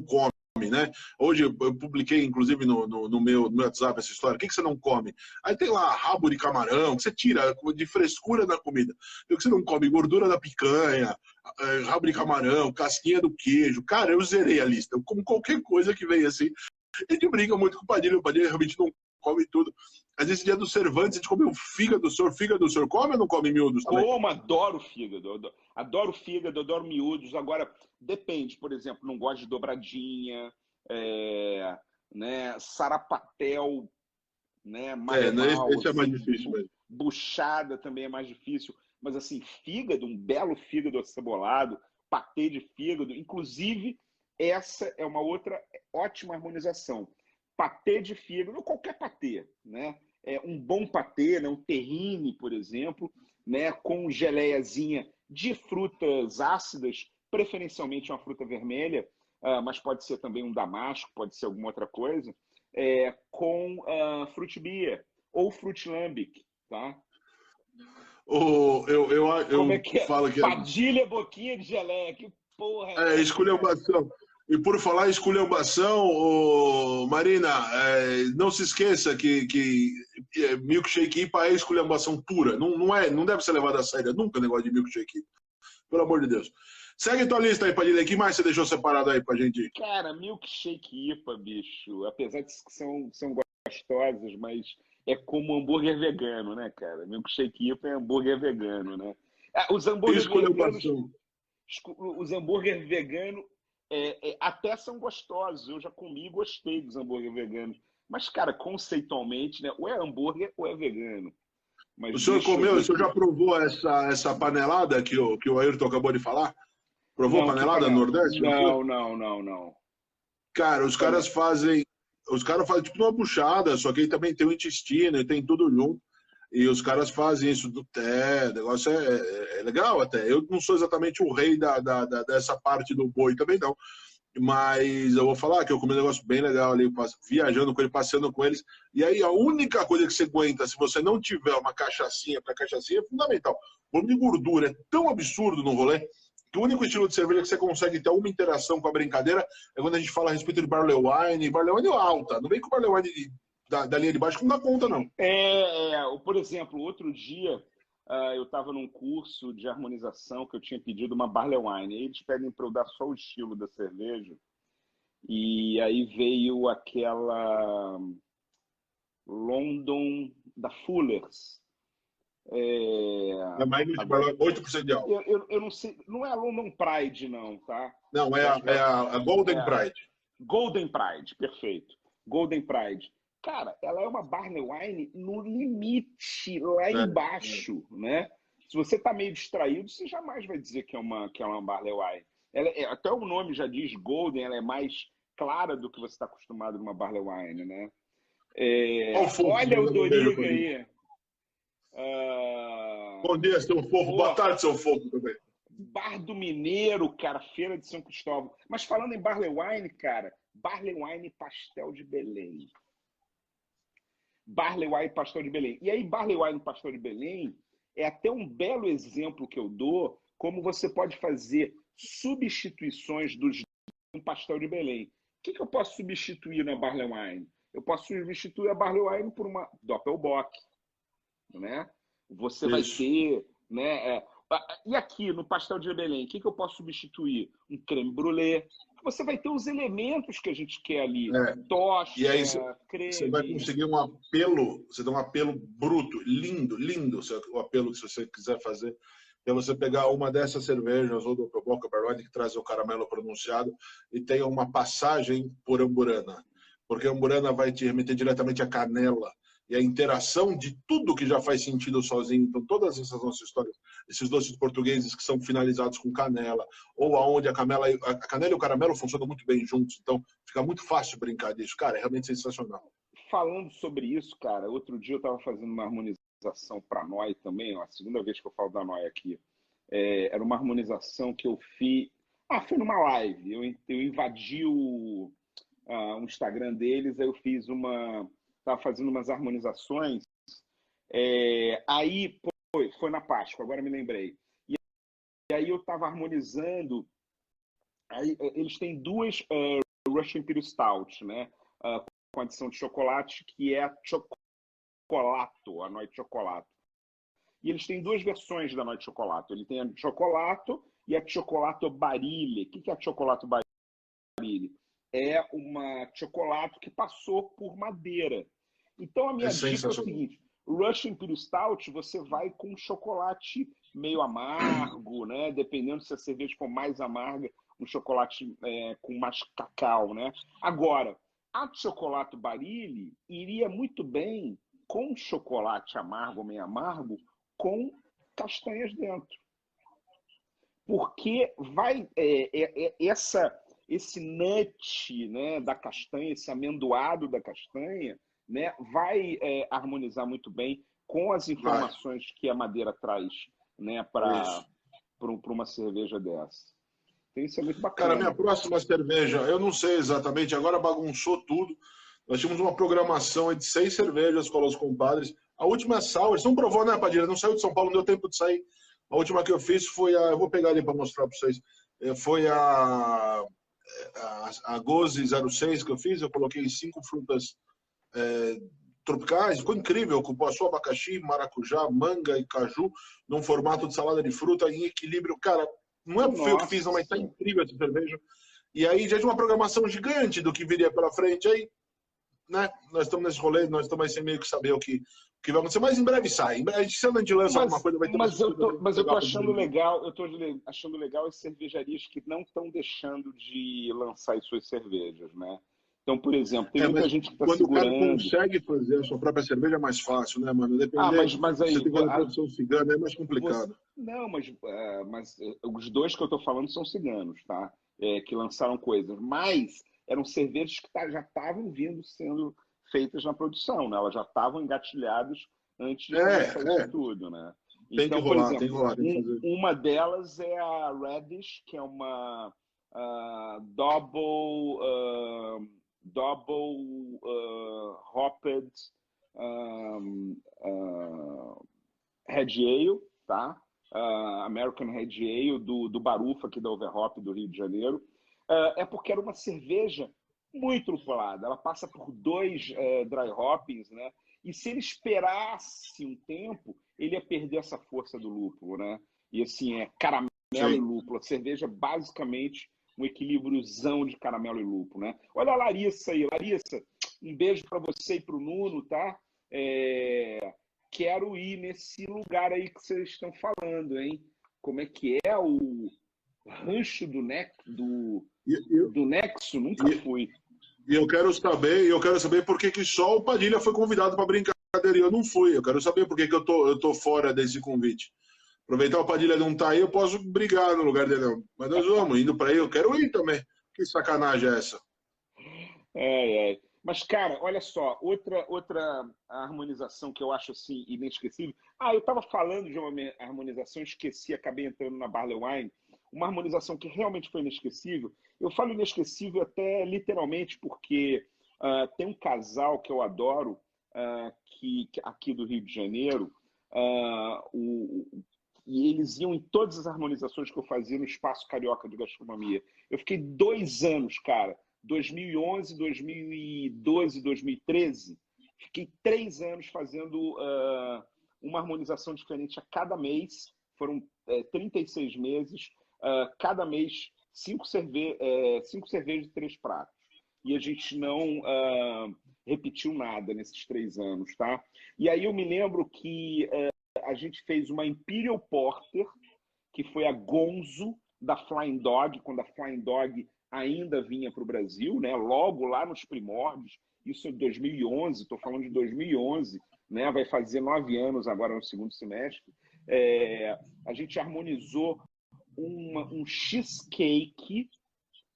come. Né? Hoje eu publiquei, inclusive, no meu WhatsApp essa história. O que você não come? Aí tem lá rabo de camarão, que você tira de frescura da comida. O que você não come? Gordura da picanha, rabo de camarão, casquinha do queijo. Cara, eu zerei a lista. Eu como qualquer coisa que vem assim. A gente brinca muito com o Padilha realmente não come tudo. Às vezes, dia do Cervantes, a gente come o fígado do senhor come ou não come miúdos também? Como, adoro fígado. Adoro fígado, adoro miúdos. Agora, depende, por exemplo, não gosto de dobradinha, né, sarapatel, né, esse é mais difícil mesmo. Buchada também é mais difícil. Mas, assim, fígado, um belo fígado acebolado, patê de fígado, inclusive, essa é uma outra ótima harmonização. Patê de fígado, ou qualquer patê, né? Um bom patê, né? Um terrine, por exemplo, né? Com geleiazinha de frutas ácidas, preferencialmente uma fruta vermelha, mas pode ser também um damasco, pode ser alguma outra coisa, com fruit beer ou fruit lambic, tá? Eu Como é que é? falo que Padilha boquinha de geleia, que porra é essa, cara? esculhambação. E por falar em esculhambação, Marina, não se esqueça que milkshake IPA é esculhambação pura. Não deve ser levado a sério nunca o negócio de milkshake IPA. Pelo amor de Deus. Segue tua lista aí, Padilha. O que mais você deixou separado aí pra gente? Cara, milkshake IPA, bicho, apesar de que são gostosas, mas é como hambúrguer vegano, né, cara? Milkshake IPA é hambúrguer vegano, né? Os hambúrguer veganos, Esculhambação. os hambúrguer veganos até são gostosos. Eu já comi e gostei dos hambúrguer veganos. Mas, cara, conceitualmente, né? Ou é hambúrguer ou é vegano. O Mas senhor deixa eu comeu, ver o senhor aqui. já provou essa panelada que o Ayrton acabou de falar? Provou Não, que panelada no panela? Nordeste? Já foi? Não. Cara, Que panela? os caras fazem tipo uma buchada, só que aí também tem o intestino e tem tudo junto. E os caras fazem isso do o negócio é legal até. Eu não sou exatamente o rei dessa parte do boi também, não. Mas eu vou falar que eu comi um negócio bem legal ali, viajando com ele, passeando com eles. E aí a única coisa que você aguenta, se você não tiver uma cachaçinha, porque a cachaçinha é fundamental. O volume de gordura é tão absurdo no rolê que o único estilo de cerveja que você consegue ter uma interação com a brincadeira é quando a gente fala a respeito de barley wine. Barley wine é alta, não vem com barley wine da linha de baixo que não dá conta, não. Por exemplo, outro dia eu estava num curso de harmonização que eu tinha pedido uma barley wine. Aí eles pedem para eu dar só o estilo da cerveja. E aí veio aquela London da Fullers. É mais de Agora, 8% de álcool. eu não sei, não é a London Pride, não, tá? Não, Eu acho que a Golden é Pride. Golden Pride, perfeito. Golden Pride. Cara, ela é uma Barley Wine no limite, lá embaixo, né? Se você tá meio distraído, você jamais vai dizer que é uma Barley Wine. Até o nome já diz Golden, ela é mais clara do que você está acostumado numa Barley Wine, né? Olha o fofo Olha o mandando um beijo Doriga pra mim. aí. Bom dia, seu fofo. Boa tarde, seu fofo também. Bar do Mineiro, cara, Feira de São Cristóvão. Mas falando em Barley Wine, cara, Barley Wine Pastel de Belém. Barley Wine Pastel de Belém. E aí, Barley Wine Pastel de Belém é até um belo exemplo que eu dou como você pode fazer substituições do pastel de Belém. O que eu posso substituir na Barley Wine? Eu posso substituir a Barley Wine por uma Doppelbock, né? Você vai ter, né? E aqui no pastel de Belém, o que eu posso substituir? Um creme brulee. Você vai ter os elementos que a gente quer ali. Tocha, e aí creme. você vai conseguir um apelo, você tem um apelo bruto, lindo, lindo o apelo que você quiser fazer. É você pegar uma dessas cervejas, ou do Doppelbock Barone, que traz o caramelo pronunciado, e tenha uma passagem por amburana. Porque a amburana vai te remeter diretamente à canela. E a interação de tudo que já faz sentido sozinho. Então, todas essas nossas histórias, esses doces portugueses que são finalizados com canela, ou aonde a canela e o caramelo funcionam muito bem juntos. Então, fica muito fácil brincar disso. Cara, é realmente sensacional. Falando sobre isso, cara, outro dia eu estava fazendo uma harmonização para a Noi também, ó, a segunda vez que eu falo da Noi aqui. Era uma harmonização que eu fiz. Foi numa live. Eu invadi o Instagram deles, aí eu fiz uma. Estava fazendo umas harmonizações. Aí, foi na Páscoa, agora me lembrei. E aí eu estava harmonizando. Aí, eles têm duas Russian Imperial Stout, né? Com adição de chocolate, que é a Chocolato, a Noi Chocolato. E eles têm duas versões da Noite Chocolato. Ele tem a Chocolato e a Chocolato Barille. O que é a Chocolato Barille? É uma chocolate que passou por madeira. Então a minha dica é o seguinte: Russian Imperial Stout, você vai com chocolate meio amargo, né? Dependendo se a cerveja for mais amarga, um chocolate com mais cacau, né? Agora, a Chocolato Barille iria muito bem com chocolate amargo, meio amargo, com castanhas dentro. Porque vai esse nut, né, da castanha, esse amendoado da castanha, né, vai harmonizar muito bem com as informações que a madeira traz, né, para uma cerveja dessa. Então isso é muito Cara, bacana. minha próxima cerveja, eu não sei exatamente, agora bagunçou tudo. Nós tínhamos uma programação de 6 cervejas com os compadres. A última Sour, você não provou, né, Padilha? Não saiu de São Paulo, não deu tempo de sair. A última que eu fiz foi a. Eu vou pegar ali para mostrar para vocês. Foi a Goze 06 que eu fiz. Eu coloquei 5 frutas tropicais. Ficou incrível. Com poço, abacaxi, maracujá, manga e caju, num formato de salada de fruta em equilíbrio. Cara, não é eu que fiz, não, mas tá incrível essa cerveja. E aí já de uma programação gigante do que viria pela frente. Aí, né, nós estamos nesse rolê, nós estamos sem meio que saber o que vai acontecer, mas em breve sai. Em breve, se a gente lança alguma coisa, vai ter mas eu tô achando legal. legal, achando legal as cervejarias que não estão deixando de lançar as suas cervejas, né? Então, por exemplo, tem muita gente que está segurando. Quando o cara consegue fazer a sua própria cerveja é mais fácil, né, mano? Depender, mas aí, você tem que fazer produção cigana, é mais complicado. Não, mas os dois que eu estou falando são ciganos, tá? Que lançaram coisas, mas eram cervejas que já estavam vindo sendo feitas na produção, né? Elas já estavam engatilhadas antes de começar isso tudo, né? Tem então, que rolar, por exemplo, tem que rolar, tem que fazer. Uma delas é a Reddish, que é uma double hopped Red Ale, tá? American Red Ale do Barufa, aqui da Overhop do Rio de Janeiro. É porque era uma cerveja muito lupulada. Ela passa por 2 dry hoppings, né? E se ele esperasse um tempo, ele ia perder essa força do lúpulo, né? E assim, caramelo e lúpulo. A cerveja, basicamente, um equilíbriozão de caramelo e lúpulo, né? Olha a Larissa aí. Larissa, um beijo para você e para o Nuno, tá? Quero ir nesse lugar aí que vocês estão falando, hein? Como é que é o rancho do Nexo? Nunca fui. E eu quero saber por que só o Padilha foi convidado para brincadeira e eu não fui. Eu quero saber por que eu tô fora desse convite. Aproveitar o Padilha não tá aí, eu posso brigar no lugar dele. Mas nós vamos, indo para aí, eu quero ir também. Que sacanagem é essa? Mas, cara, olha só, outra harmonização que eu acho assim inesquecível. Eu estava falando de uma harmonização, esqueci, acabei entrando na Barley Wine. Uma harmonização que realmente foi inesquecível. Eu falo inesquecível até literalmente porque tem um casal que eu adoro, aqui do Rio de Janeiro, e eles iam em todas as harmonizações que eu fazia no Espaço Carioca de Gastronomia. Eu fiquei 2 anos, cara, 2011, 2012, 2013, fiquei 3 anos fazendo uma harmonização diferente a cada mês. Foram 36 meses, cada mês 5 cervejas e 3 pratos. E a gente não repetiu nada nesses 3 anos, tá? E aí eu me lembro que a gente fez uma Imperial Porter, que foi a Gonzo da Flying Dog, quando a Flying Dog ainda vinha para o Brasil, né? Logo lá nos primórdios, isso em 2011, estou falando de 2011, né? Vai fazer 9 anos agora no segundo semestre. A gente harmonizou um cheesecake,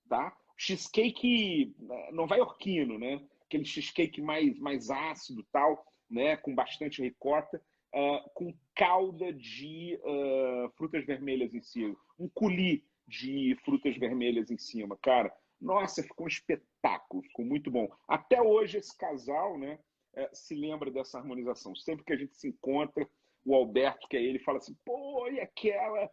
tá? Cheesecake novaiorquino, né? Aquele cheesecake mais ácido, tal, né? Com bastante ricota, com calda de frutas vermelhas em cima, um coulis de frutas vermelhas em cima, cara. Nossa, ficou um espetáculo, ficou muito bom. Até hoje esse casal, né, se lembra dessa harmonização. Sempre que a gente se encontra, o Alberto, que é ele, fala assim, pô, e aquela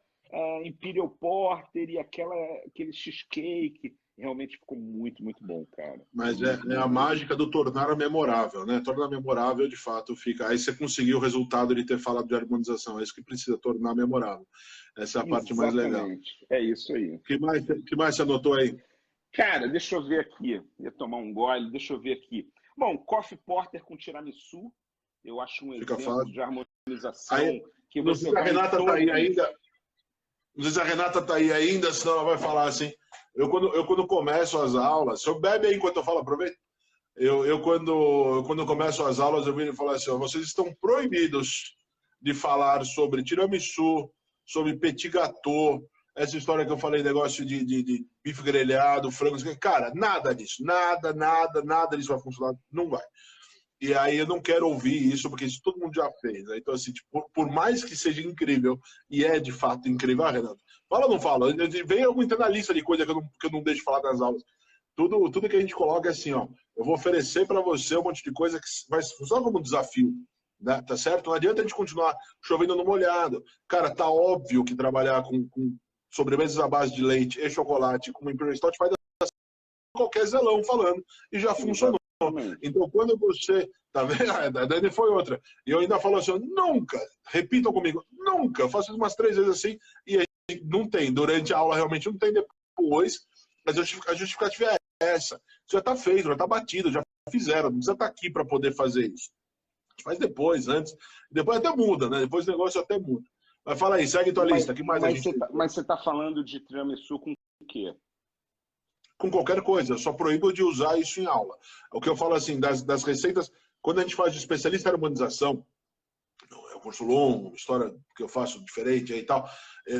Imperial Porter e aquele cheesecake. Realmente ficou muito, muito bom, cara. Mas é a mágica do tornar memorável, né? Tornar memorável, de fato, fica. Aí você conseguiu o resultado de ter falado de harmonização. É isso que precisa, tornar memorável. Essa é a parte mais legal. É isso aí. O que mais você anotou aí? Cara, deixa eu ver aqui. Ia tomar um gole, deixa eu ver aqui. Bom, Coffee Porter com tiramisu. Eu acho um exemplo de harmonização aí, que você. Não sei se a Renata tá aí ainda. Não sei se a Renata tá aí ainda, senão ela vai falar assim. Eu quando começo as aulas, o senhor bebe aí enquanto eu falo, aproveita. Eu quando começo as aulas, eu viro e falo assim, vocês estão proibidos de falar sobre tiramisu, sobre petit gâteau, essa história que eu falei, negócio de bife grelhado, frango, cara, nada disso, nada disso vai funcionar, não vai. E aí eu não quero ouvir isso, porque isso todo mundo já fez. Né? Então, assim, tipo, por mais que seja incrível, e é de fato incrível, Renato, fala ou não fala? Vem algum na lista de coisa que eu não deixo falar nas aulas. Tudo que a gente coloca é assim, ó, eu vou oferecer para você um monte de coisa que vai funcionar como um desafio. Né? Tá certo? Não adianta a gente continuar chovendo no molhado. Cara, tá óbvio que trabalhar com sobremesas à base de leite e chocolate com uma Imperial Stout vai dar qualquer zelão falando, e já funcionou. Então, quando você... Tá vendo? A Dani foi outra. E eu ainda falo assim, nunca, repitam comigo, nunca, faço isso umas 3 vezes assim, e a gente não tem. Durante a aula, realmente, não tem depois, mas a justificativa é essa. Isso já tá feito, já tá batido, já fizeram, não precisa estar aqui para poder fazer isso. Faz depois, antes. Depois até muda, né? Depois o negócio até muda. Mas fala aí, segue tua lista. Que mais mas você tá falando de tiramisu com o quê? Com qualquer coisa, eu só proíbo de usar isso em aula. O que eu falo assim, das receitas, quando a gente faz de especialista em harmonização, é um curso longo, uma história que eu faço diferente aí e tal,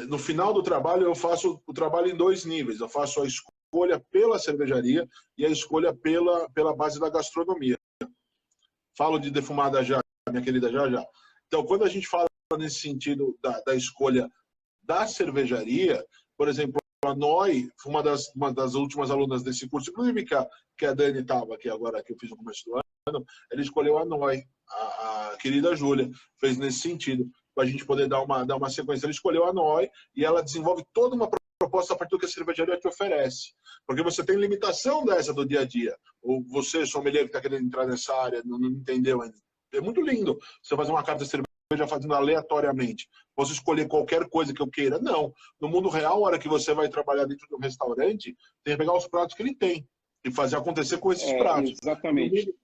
no final do trabalho eu faço o trabalho em 2 níveis. Eu faço a escolha pela cervejaria e a escolha pela base da gastronomia. Falo de defumada já, minha querida, já. Então, quando a gente fala nesse sentido da escolha da cervejaria, por exemplo, a Noi, uma das últimas alunas desse curso, inclusive que a Dani estava aqui agora, que eu fiz no começo do ano, ela escolheu a Noi, a querida Júlia, fez nesse sentido, para a gente poder dar uma sequência. Ela escolheu a Noi e ela desenvolve toda uma proposta a partir do que a cervejaria te oferece. Porque você tem limitação dessa do dia a dia. Ou você, sommelier, que está querendo entrar nessa área, não entendeu ainda. É muito lindo você fazer uma carta de cerveja fazendo aleatoriamente. Posso escolher qualquer coisa que eu queira? Não. No mundo real, a hora que você vai trabalhar dentro de um restaurante, tem que pegar os pratos que ele tem e fazer acontecer com esses pratos. Exatamente.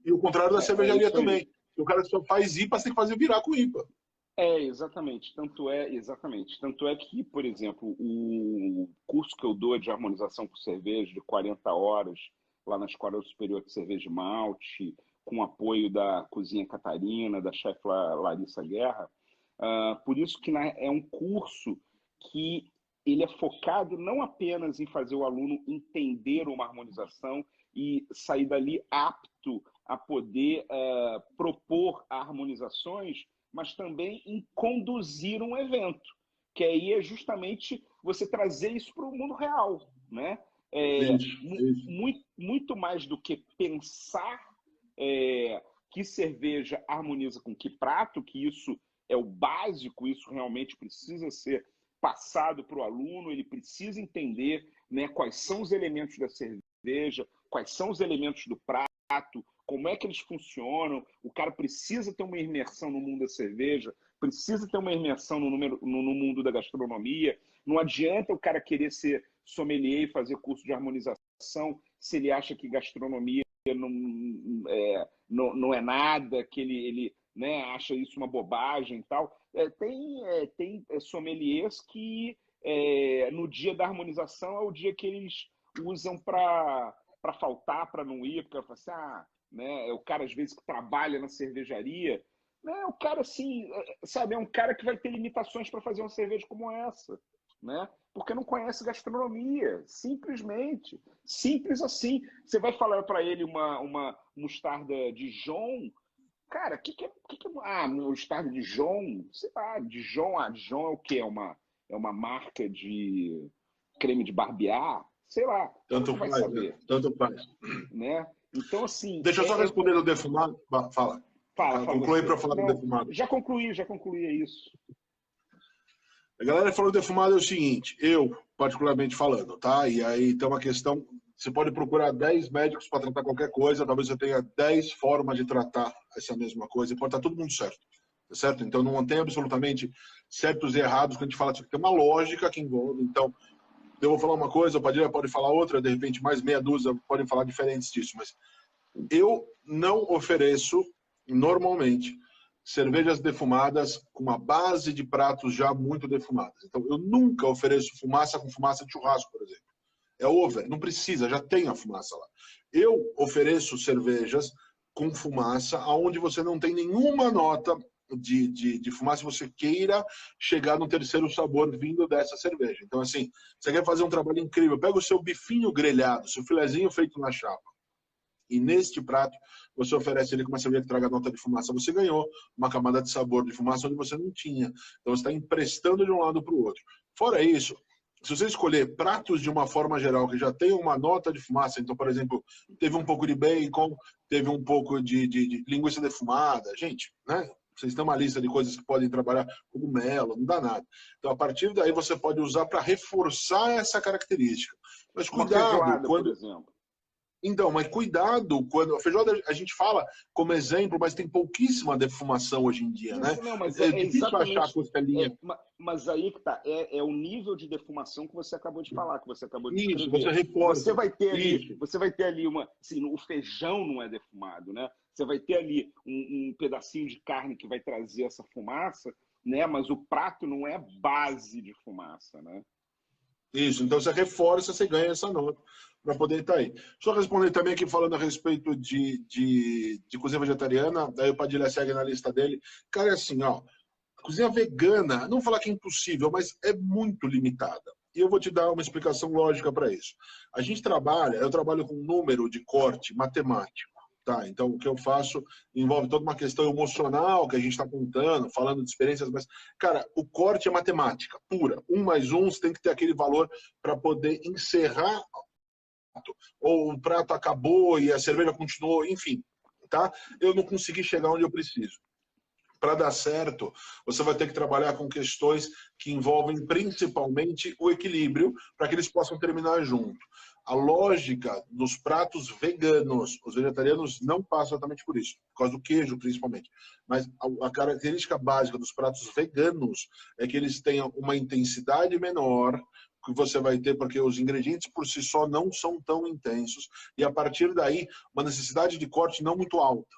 E o contrário da cervejaria também. O cara que só faz IPA, você tem que fazer virar com IPA. Exatamente. Tanto é que, por exemplo, o curso que eu dou de harmonização com cerveja de 40 horas, lá na Escola Superior de Cerveja e Malte, com apoio da Cozinha Catarina, da chefe Larissa Guerra. Por isso que é um curso que ele é focado não apenas em fazer o aluno entender uma harmonização e sair dali apto a poder propor harmonizações, mas também em conduzir um evento, que aí é justamente você trazer isso para o mundo real, né? Muito mais do que pensar que cerveja harmoniza com que prato, que isso é o básico, isso realmente precisa ser passado para o aluno, ele precisa entender, né, quais são os elementos da cerveja, quais são os elementos do prato, como é que eles funcionam. O cara precisa ter uma imersão no mundo da cerveja, precisa ter uma imersão no mundo da gastronomia. Não adianta o cara querer ser sommelier e fazer curso de harmonização se ele acha que gastronomia não é nada, que ele né, acha isso uma bobagem e tal. Tem sommeliers que no dia da harmonização é o dia que eles usam para faltar, para não ir, porque eu falo assim, né, é o cara às vezes que trabalha na cervejaria, né, o cara assim, sabe, é um cara que vai ter limitações para fazer uma cerveja como essa, né? Porque não conhece gastronomia, simplesmente, simples assim. Você vai falar para ele uma mostarda Dijon, cara, que é mostarda Dijon? Sei lá, Dijon é o quê? É uma marca de creme de barbear? Sei lá. Tanto faz, saber, tanto faz. Né? Então, assim... Deixa eu só responder do defumado. Fala. Conclui para falar do defumado. Já concluí, é isso. A galera falou do defumado é o seguinte, eu, particularmente falando, tá? E aí tem uma questão, você pode procurar 10 médicos para tratar qualquer coisa, talvez você tenha 10 formas de tratar essa mesma coisa, e pode estar todo mundo certo, tá certo? Então não tem absolutamente certos e errados, quando a gente fala que tem uma lógica que envolve, então eu vou falar uma coisa, o Padilha pode falar outra, de repente mais meia dúzia podem falar diferentes disso, mas eu não ofereço, normalmente, cervejas defumadas com uma base de pratos já muito defumadas. Então, eu nunca ofereço fumaça com fumaça de churrasco, por exemplo. É over, não precisa, já tem a fumaça lá. Eu ofereço cervejas com fumaça onde você não tem nenhuma nota de fumaça, você queira chegar no terceiro sabor vindo dessa cerveja. Então, assim, você quer fazer um trabalho incrível, pega o seu bifinho grelhado, seu filezinho feito na chapa, e neste prato você oferece ele com uma cerveja que traga nota de fumaça, você ganhou uma camada de sabor de fumaça onde você não tinha. Então você está emprestando de um lado para o outro. Fora isso, se você escolher pratos de uma forma geral que já tem uma nota de fumaça, então, por exemplo, teve um pouco de bacon, teve um pouco de linguiça defumada, gente, né? Vocês têm uma lista de coisas que podem trabalhar, cogumelo, não dá nada. Então, a partir daí, você pode usar para reforçar essa característica. Mas Uma cuidado feijoada, quando... por exemplo. Então, mas cuidado quando... A feijoada a gente fala como exemplo, mas tem pouquíssima defumação hoje em dia, né? Isso, não, mas É é difícil achar a exatamente. costelinha. Mas aí que tá, é o nível de defumação que você acabou de falar, que você acabou de Isso, descrever. você reforça. Você vai ter ali uma, assim, o feijão não é defumado, né? Você vai ter ali um pedacinho de carne que vai trazer essa fumaça, né? Mas o prato não é base de fumaça, né? Isso, então você reforça, você ganha essa nota para poder estar aí. Deixa eu responder também aqui falando a respeito de cozinha vegetariana, daí o Padilha segue na lista dele. Cara, é assim, ó, cozinha vegana, não vou falar que é impossível, mas é muito limitada. E eu vou te dar uma explicação lógica para isso. Eu trabalho com um número de corte matemático. Tá, então o que eu faço envolve toda uma questão emocional que a gente está contando, falando de experiências, mas, cara, o corte é matemática pura. 1 mais 1, você tem que ter aquele valor para poder encerrar, ou o prato acabou e a cerveja continuou, enfim, tá? Eu não consegui chegar onde eu preciso. Para dar certo, você vai ter que trabalhar com questões que envolvem principalmente o equilíbrio, para que eles possam terminar junto. A lógica dos pratos veganos, os vegetarianos não passam exatamente por isso, por causa do queijo principalmente. Mas a característica básica dos pratos veganos é que eles tenham uma intensidade menor, que você vai ter, porque os ingredientes por si só não são tão intensos, e a partir daí, uma necessidade de corte não muito alta.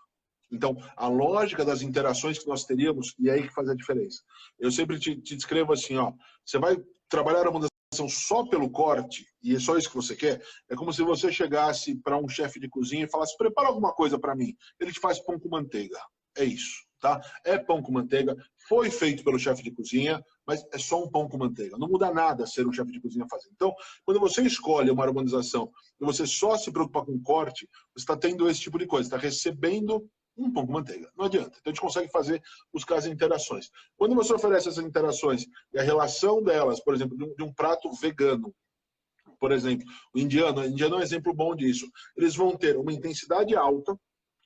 Então, a lógica das interações que nós teríamos, e é aí que faz a diferença. Eu sempre te descrevo assim, ó, você vai trabalhar a harmonização só pelo corte, e é só isso que você quer, é como se você chegasse para um chefe de cozinha e falasse, prepara alguma coisa para mim. Ele te faz pão com manteiga. É isso, tá? É pão com manteiga, foi feito pelo chefe de cozinha, mas é só um pão com manteiga. Não muda nada ser um chefe de cozinha fazer. Então, quando você escolhe uma harmonização e você só se preocupa com corte, você está tendo esse tipo de coisa, está recebendo um pão com manteiga. Não adianta. Então a gente consegue fazer buscar as interações. Quando você oferece essas interações e a relação delas, por exemplo, de um prato vegano, por exemplo, o indiano é um exemplo bom disso. Eles vão ter uma intensidade alta,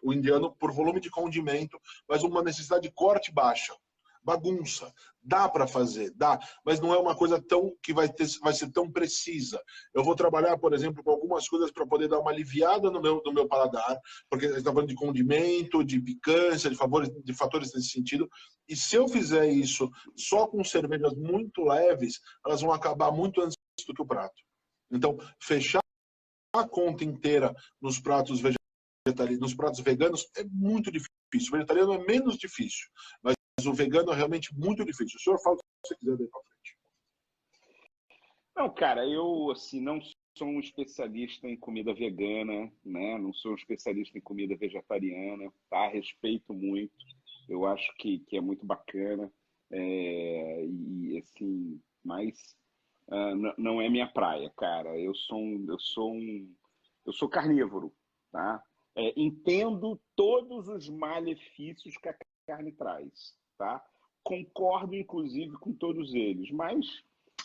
o indiano, por volume de condimento, mas uma necessidade de corte baixa. Bagunça. Dá para fazer, dá, mas não é uma coisa tão que vai ser tão precisa. Eu vou trabalhar, por exemplo, com algumas coisas para poder dar uma aliviada no meu paladar, porque a gente está falando de condimento, de picância, de fatores nesse sentido. E se eu fizer isso só com cervejas muito leves, elas vão acabar muito antes do que o prato. Então, fechar a conta inteira nos pratos nos pratos veganos é muito difícil. O vegetariano é menos difícil, mas o vegano é realmente muito difícil. O senhor fala o que você quiser daí para frente. Não, cara, eu assim, não sou um especialista em comida vegana, né? Não sou um especialista em comida vegetariana, tá? Respeito muito, eu acho que é muito bacana, e assim, mas não é minha praia, cara. Eu sou carnívoro, tá? Entendo todos os malefícios que a carne traz, tá? Concordo, inclusive, com todos eles, mas,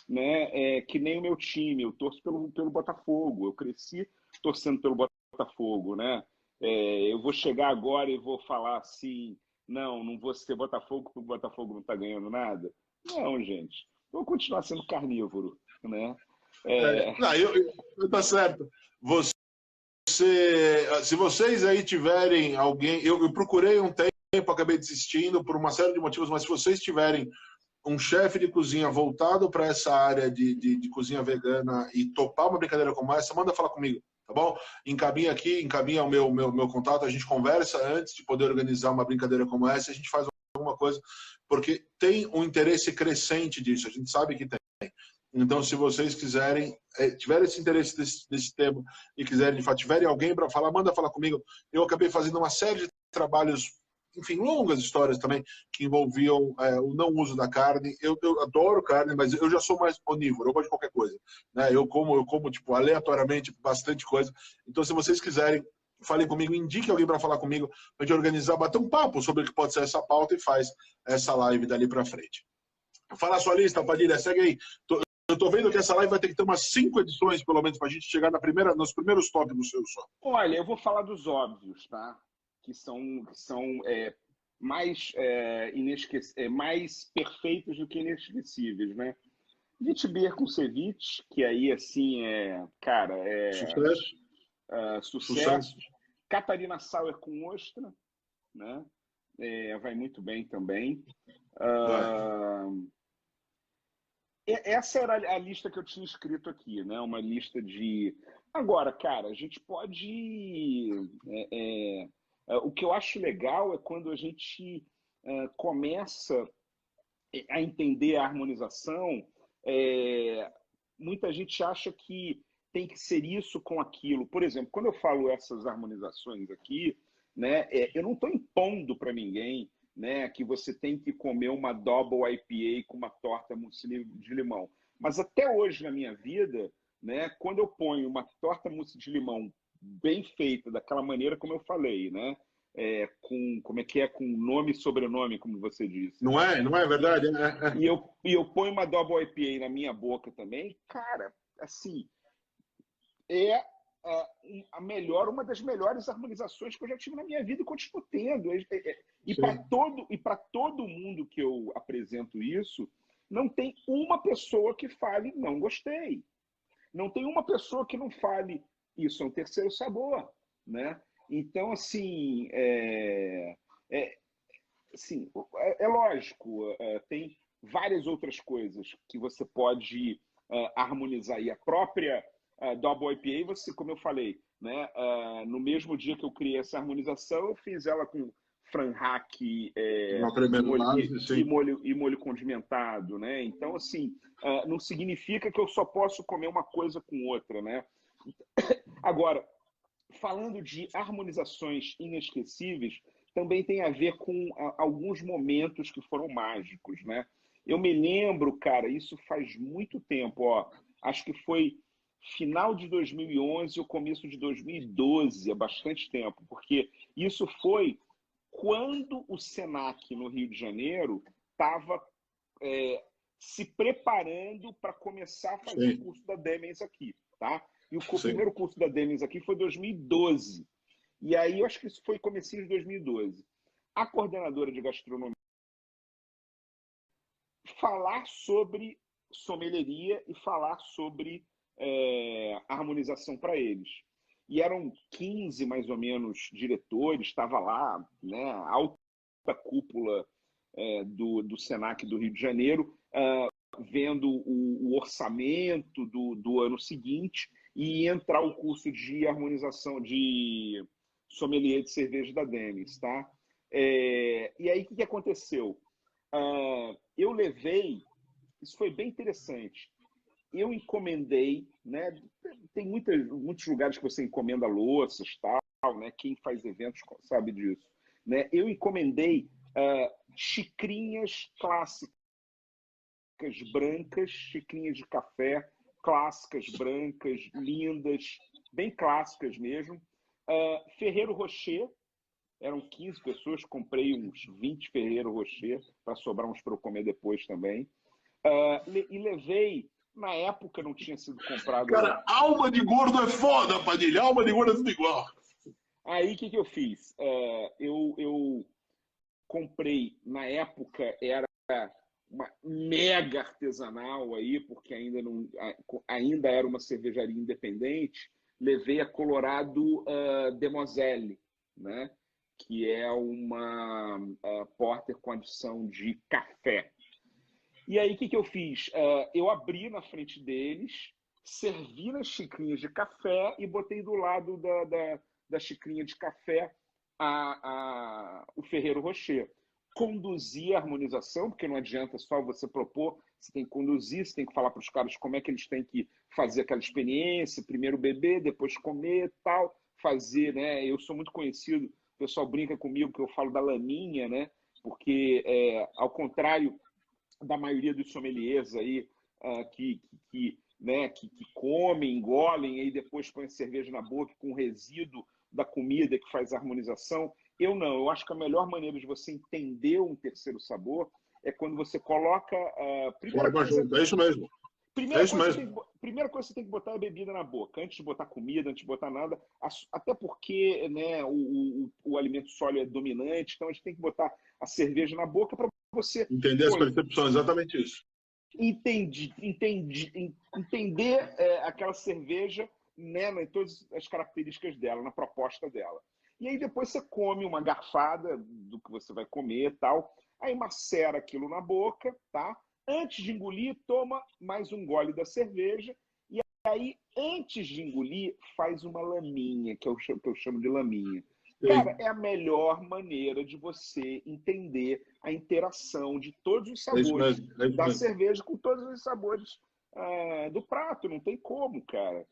né, que nem o meu time, eu torço pelo Botafogo, eu cresci torcendo pelo Botafogo, né? Eu vou chegar agora e vou falar assim, não vou ser Botafogo porque o Botafogo não está ganhando nada. Não, gente, eu vou continuar sendo carnívoro, né? Tá certo. Se vocês aí tiverem alguém, eu procurei um tempo, acabei desistindo por uma série de motivos, mas se vocês tiverem um chefe de cozinha voltado para essa área de cozinha vegana e topar uma brincadeira como essa, manda falar comigo, tá bom? Encaminha o meu contato, a gente conversa antes de poder organizar uma brincadeira como essa, a gente faz alguma coisa, porque tem um interesse crescente disso, a gente sabe que tem. Então, se vocês quiserem, tiverem esse interesse desse tema e quiserem, de fato, tiverem alguém para falar, manda falar comigo. Eu acabei fazendo uma série de trabalhos, enfim, longas histórias também, que envolviam o não uso da carne. Eu adoro carne, mas eu já sou mais onívoro, eu gosto de qualquer coisa. Né? Eu como tipo, aleatoriamente bastante coisa. Então, se vocês quiserem fale comigo, indique alguém para falar comigo, para a gente organizar, bater um papo sobre o que pode ser essa pauta e faz essa live dali para frente. Fala a sua lista, Padilha, segue aí. Eu tô vendo que essa live vai ter que ter umas 5 edições, pelo menos, para a gente chegar nos primeiros tópicos seus só. Olha, eu vou falar dos óbvios, tá? Que são mais, mais perfeitos do que inesquecíveis, né? Vitibir com ceviche, que aí, assim, cara, Sucesso. sucesso. Catarina Sauer com ostra, né? Vai muito bem também. Essa era a lista que eu tinha escrito aqui, né? Uma lista de... Agora, cara, a gente pode... o que eu acho legal é quando a gente começa a entender a harmonização. Muita gente acha que tem que ser isso com aquilo. Por exemplo, quando eu falo essas harmonizações aqui, né, eu não estou impondo para ninguém, né, que você tem que comer uma double IPA com uma torta mousse de limão. Mas até hoje na minha vida, né, quando eu ponho uma torta mousse de limão bem feita, daquela maneira como eu falei, né, com nome e sobrenome, como você disse. Não é verdade? E eu ponho uma double IPA na minha boca também, cara, assim, uma das melhores harmonizações que eu já tive na minha vida e continuo tendo. E para todo mundo que eu apresento isso, não tem uma pessoa que fale não gostei. Não tem uma pessoa que não fale isso é um terceiro sabor, né? Então, assim, assim, lógico, tem várias outras coisas que você pode harmonizar. E a própria Double IPA, você, como eu falei, né, no mesmo dia que eu criei essa harmonização, eu fiz ela com franhaque e molho condimentado, né? Então, assim, não significa que eu só posso comer uma coisa com outra, né? Agora, falando de harmonizações inesquecíveis, também tem a ver com alguns momentos que foram mágicos, né? Eu me lembro, cara, isso faz muito tempo, ó, acho que foi final de 2011 ou começo de 2012, há bastante tempo, porque isso foi quando o Senac, no Rio de Janeiro, estava se preparando para começar a fazer o curso da Demens aqui, tá? E o primeiro curso da Demens aqui foi em 2012. E aí, eu acho que isso foi comecinho de 2012. A coordenadora de gastronomia falar sobre sommelieria e falar sobre harmonização para eles. E eram 15, mais ou menos, diretores, estava lá, né, a alta cúpula do Senac do Rio de Janeiro, vendo o orçamento do ano seguinte e entrar o curso de harmonização de sommelier de cerveja da Demis, tá? E aí, o que aconteceu? Eu levei... Isso foi bem interessante. Eu encomendei, né? Tem muitos lugares que você encomenda louças, tal, né? Quem faz eventos sabe disso, né? Eu encomendei xicrinhas clássicas brancas, xicrinhas de café clássicas, brancas, lindas, bem clássicas mesmo. Ferrero Rocher, eram 15 pessoas, comprei uns 20 Ferrero Rocher para sobrar uns para eu comer depois também. E levei, na época não tinha sido comprado... Cara, alma de gordo é foda, Padilha, alma de gordo é tudo igual. Aí, o que eu fiz? Eu comprei, na época, era uma mega artesanal aí, porque ainda era uma cervejaria independente, levei a Colorado Demoiselle, né? Que é uma porter com adição de café. E aí, o que eu fiz? Eu abri na frente deles, servi nas xicrinhas de café e botei do lado da xicrinha de café o Ferrero Rocher. Conduzir a harmonização, porque não adianta só você propor, você tem que conduzir, você tem que falar para os caras como é que eles têm que fazer aquela experiência, primeiro beber, depois comer, tal, fazer, né? Eu sou muito conhecido, o pessoal brinca comigo que eu falo da laminha, né? Porque, ao contrário da maioria dos sommeliers aí, que comem, engolem, e depois põem cerveja na boca com resíduo da comida que faz a harmonização. Eu não, eu acho que a melhor maneira de você entender um terceiro sabor é quando você coloca a primeira Forma coisa. junto, é isso mesmo. É isso mesmo. Primeira coisa que você tem que botar é a bebida na boca, antes de botar comida, antes de botar nada, até porque, né, o alimento sólido é dominante, então a gente tem que botar a cerveja na boca para você, Entender as pô, percepções, exatamente isso. entender aquela cerveja, né, em todas as características dela, na proposta dela. E aí depois você come uma garfada do que você vai comer e tal, aí macera aquilo na boca, tá? Antes de engolir, toma mais um gole da cerveja. E aí, antes de engolir, faz uma laminha, que eu chamo de laminha. Cara, Sim, é a melhor maneira de você entender a interação de todos os é isso sabores mesmo, é isso da mesmo. cerveja com todos os sabores do prato. Não tem como, cara.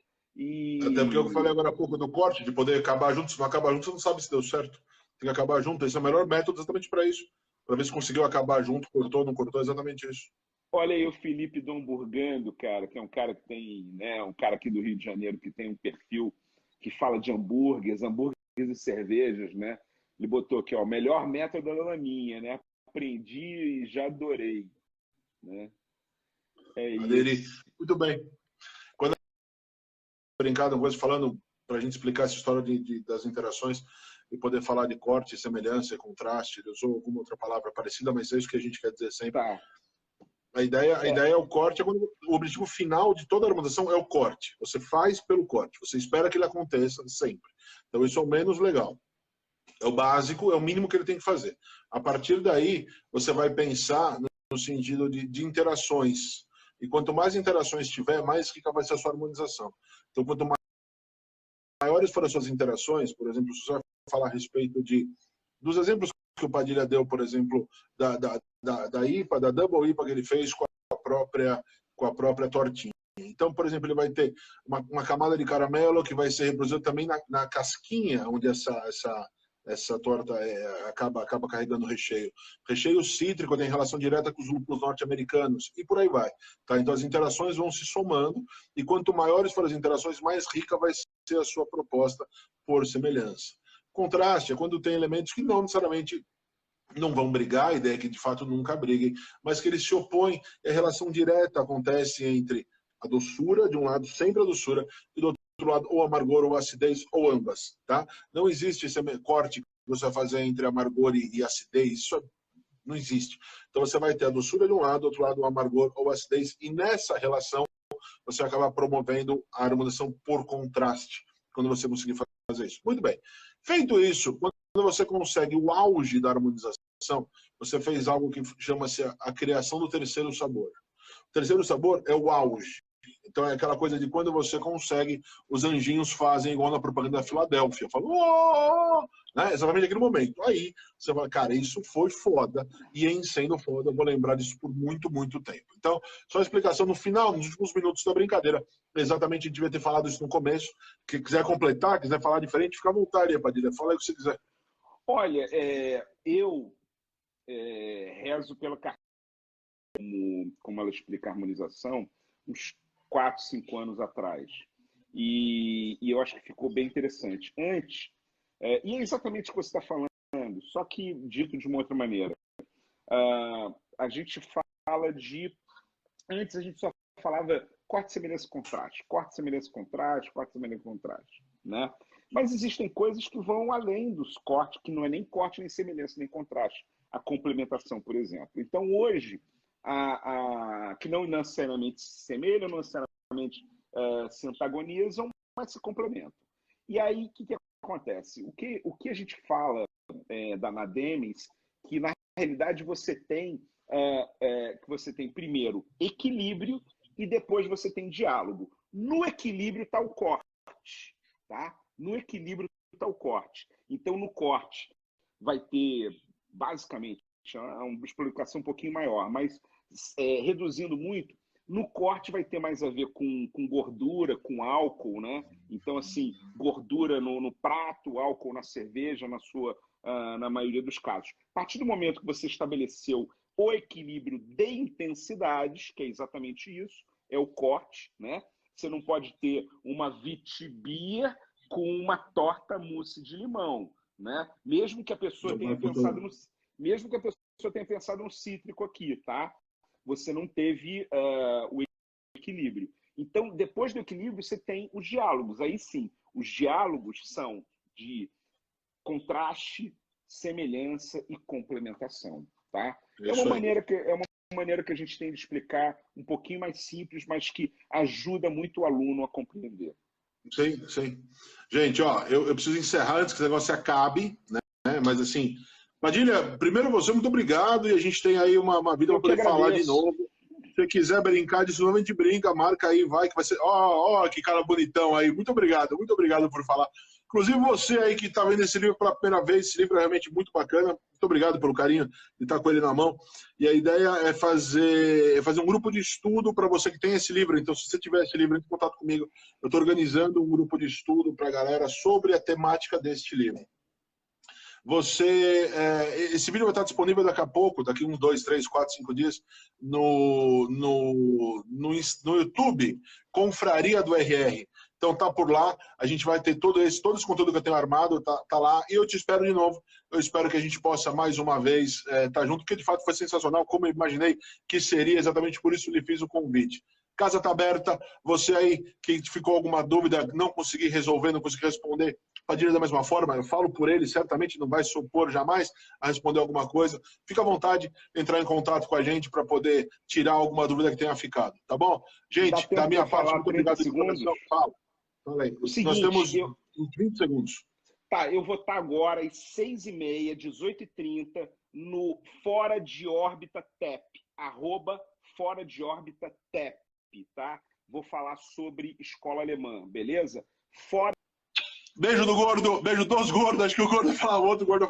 Até porque eu E falei agora há pouco do corte, de poder acabar junto. Se não acabar junto, você não sabe se deu certo. Tem que acabar junto. Esse é o melhor método exatamente para isso. Para ver se conseguiu acabar junto, cortou, não cortou, exatamente isso. olha aí o Felipe Dom Burgando, cara, que é um cara que tem, né, um cara aqui do Rio de Janeiro que tem um perfil que fala de hambúrgueres e cervejas, né? Ele botou aqui, ó, o melhor método da laminha, né? Aprendi e já adorei, né? É Aderi. isso. Muito bem. Quando eu brincado com você, falando para a gente explicar essa história das interações e poder falar de corte, semelhança, contraste, ele usou alguma outra palavra parecida, mas é isso que a gente quer dizer sempre. Tá. A ideia é o corte, o objetivo final de toda a harmonização é o corte. Você faz pelo corte, você espera que ele aconteça sempre. Então isso é o menos legal. É o básico, é o mínimo que ele tem que fazer. A partir daí, você vai pensar no sentido de interações. E quanto mais interações tiver, mais rica vai ser a sua harmonização. Então, quanto maiores forem as suas interações, por exemplo, se você vai falar a respeito dos exemplos que o Padilha deu, por exemplo, da IPA, da Double IPA que ele fez com a própria tortinha. Então, por exemplo, ele vai ter uma camada de caramelo que vai ser reproduzida também na casquinha, onde essa torta acaba carregando o recheio. Recheio cítrico tem relação direta com os lúpulos norte-americanos e por aí vai. Tá? Então as interações vão se somando e quanto maiores forem as interações, mais rica vai ser a sua proposta por semelhança. Contraste é quando tem elementos que não necessariamente não vão brigar, a ideia é que de fato nunca briguem, mas que eles se opõem e a relação direta acontece entre a doçura, de um lado sempre a doçura, e do outro lado ou amargor ou acidez, ou ambas, tá? Não existe esse corte que você vai fazer entre amargor e acidez, isso não existe. Então você vai ter a doçura de um lado, do outro lado o amargor ou acidez, e nessa relação você vai acabar promovendo a harmonização por contraste, quando você conseguir fazer isso. Muito bem. Feito isso, quando você consegue o auge da harmonização, você fez algo que chama-se a criação do terceiro sabor. O terceiro sabor é o auge. Então é aquela coisa de quando você consegue, os anjinhos fazem igual na propaganda da Filadélfia. Falam, oh! Né? Exatamente naquele momento. Aí você fala, cara, isso foi foda. E em sendo foda, eu vou lembrar disso por muito, muito tempo. Então, só a explicação no final, nos últimos minutos da brincadeira. Exatamente, a gente devia ter falado isso no começo. Quem quiser completar, quiser falar diferente, fica à vontade, Padilha. Fala aí o que você quiser. Olha, eu rezo pela como ela explica a harmonização, uns 4, 5 anos atrás. E eu acho que ficou bem interessante. Antes, e é exatamente o que você está falando, só que dito de uma outra maneira. A gente fala de. Antes a gente só falava corte, semelhança, contraste, corte, semelhança, contraste, corte, semelhança, contraste. Né? Mas existem coisas que vão além dos cortes, que não é nem corte, nem semelhança, nem contraste. A complementação, por exemplo. Então, hoje, que não necessariamente se semelham, não necessariamente se antagonizam, mas se complementam. E aí, o que acontece? O que a gente fala da Nademes, que na realidade você tem primeiro equilíbrio e depois você tem diálogo. No equilíbrio está o corte, tá? No equilíbrio está o corte. Então, no corte vai ter, basicamente, uma explicação um pouquinho maior, mas reduzindo muito, no corte vai ter mais a ver com gordura, com álcool, né? Então, assim, gordura no prato, álcool na cerveja, na maioria dos casos. A partir do momento que você estabeleceu o equilíbrio de intensidades, que é exatamente isso, é o corte, né? Você não pode ter uma vitibia com uma torta mousse de limão, né? Mesmo que a pessoa tenha pensado no cítrico aqui, tá? Você não teve o equilíbrio. Então, depois do equilíbrio, você tem os diálogos. Aí sim, os diálogos são de contraste, semelhança e complementação, tá? É uma maneira que a gente tem de explicar um pouquinho mais simples, mas que ajuda muito o aluno a compreender. Sim, sim. Gente, ó, eu preciso encerrar antes que esse negócio acabe, né? Mas assim, Padilha, primeiro você, muito obrigado, e a gente tem aí uma vida para poder falar de novo. Se você quiser brincar disso, a gente brinca, marca aí, vai, que vai ser. Ó, que cara bonitão aí. Muito obrigado por falar. Inclusive você aí que está vendo esse livro pela primeira vez, esse livro é realmente muito bacana. Muito obrigado pelo carinho de estar com ele na mão. E a ideia é fazer um grupo de estudo para você que tem esse livro. Então, se você tiver esse livro, entre em contato comigo. Eu estou organizando um grupo de estudo para a galera sobre a temática deste livro. Esse vídeo vai estar disponível daqui a pouco, daqui uns 2, 3, 4, 5 dias, no YouTube, Confraria do RR. Então tá por lá, a gente vai ter todo esse conteúdo que eu tenho armado, tá lá, e eu te espero de novo. Eu espero que a gente possa mais uma vez estar junto, porque de fato foi sensacional, como eu imaginei que seria, exatamente por isso lhe fiz o convite. Casa está aberta, você aí que ficou alguma dúvida, não consegui resolver, não consegui responder, Padilha da mesma forma, eu falo por ele, certamente não vai supor jamais a responder alguma coisa. Fica à vontade de entrar em contato com a gente para poder tirar alguma dúvida que tenha ficado, tá bom? Gente, da minha parte, muito obrigado de coração. Fala aí. Nós temos uns 20 segundos. Tá, eu vou estar agora às 6h30, 18h30, no Fora de Órbita TEP, @Fora de Órbita TEP, tá? Vou falar sobre escola alemã, beleza? Beijo do gordo, beijo dos gordos, acho que o gordo fala, o outro gordo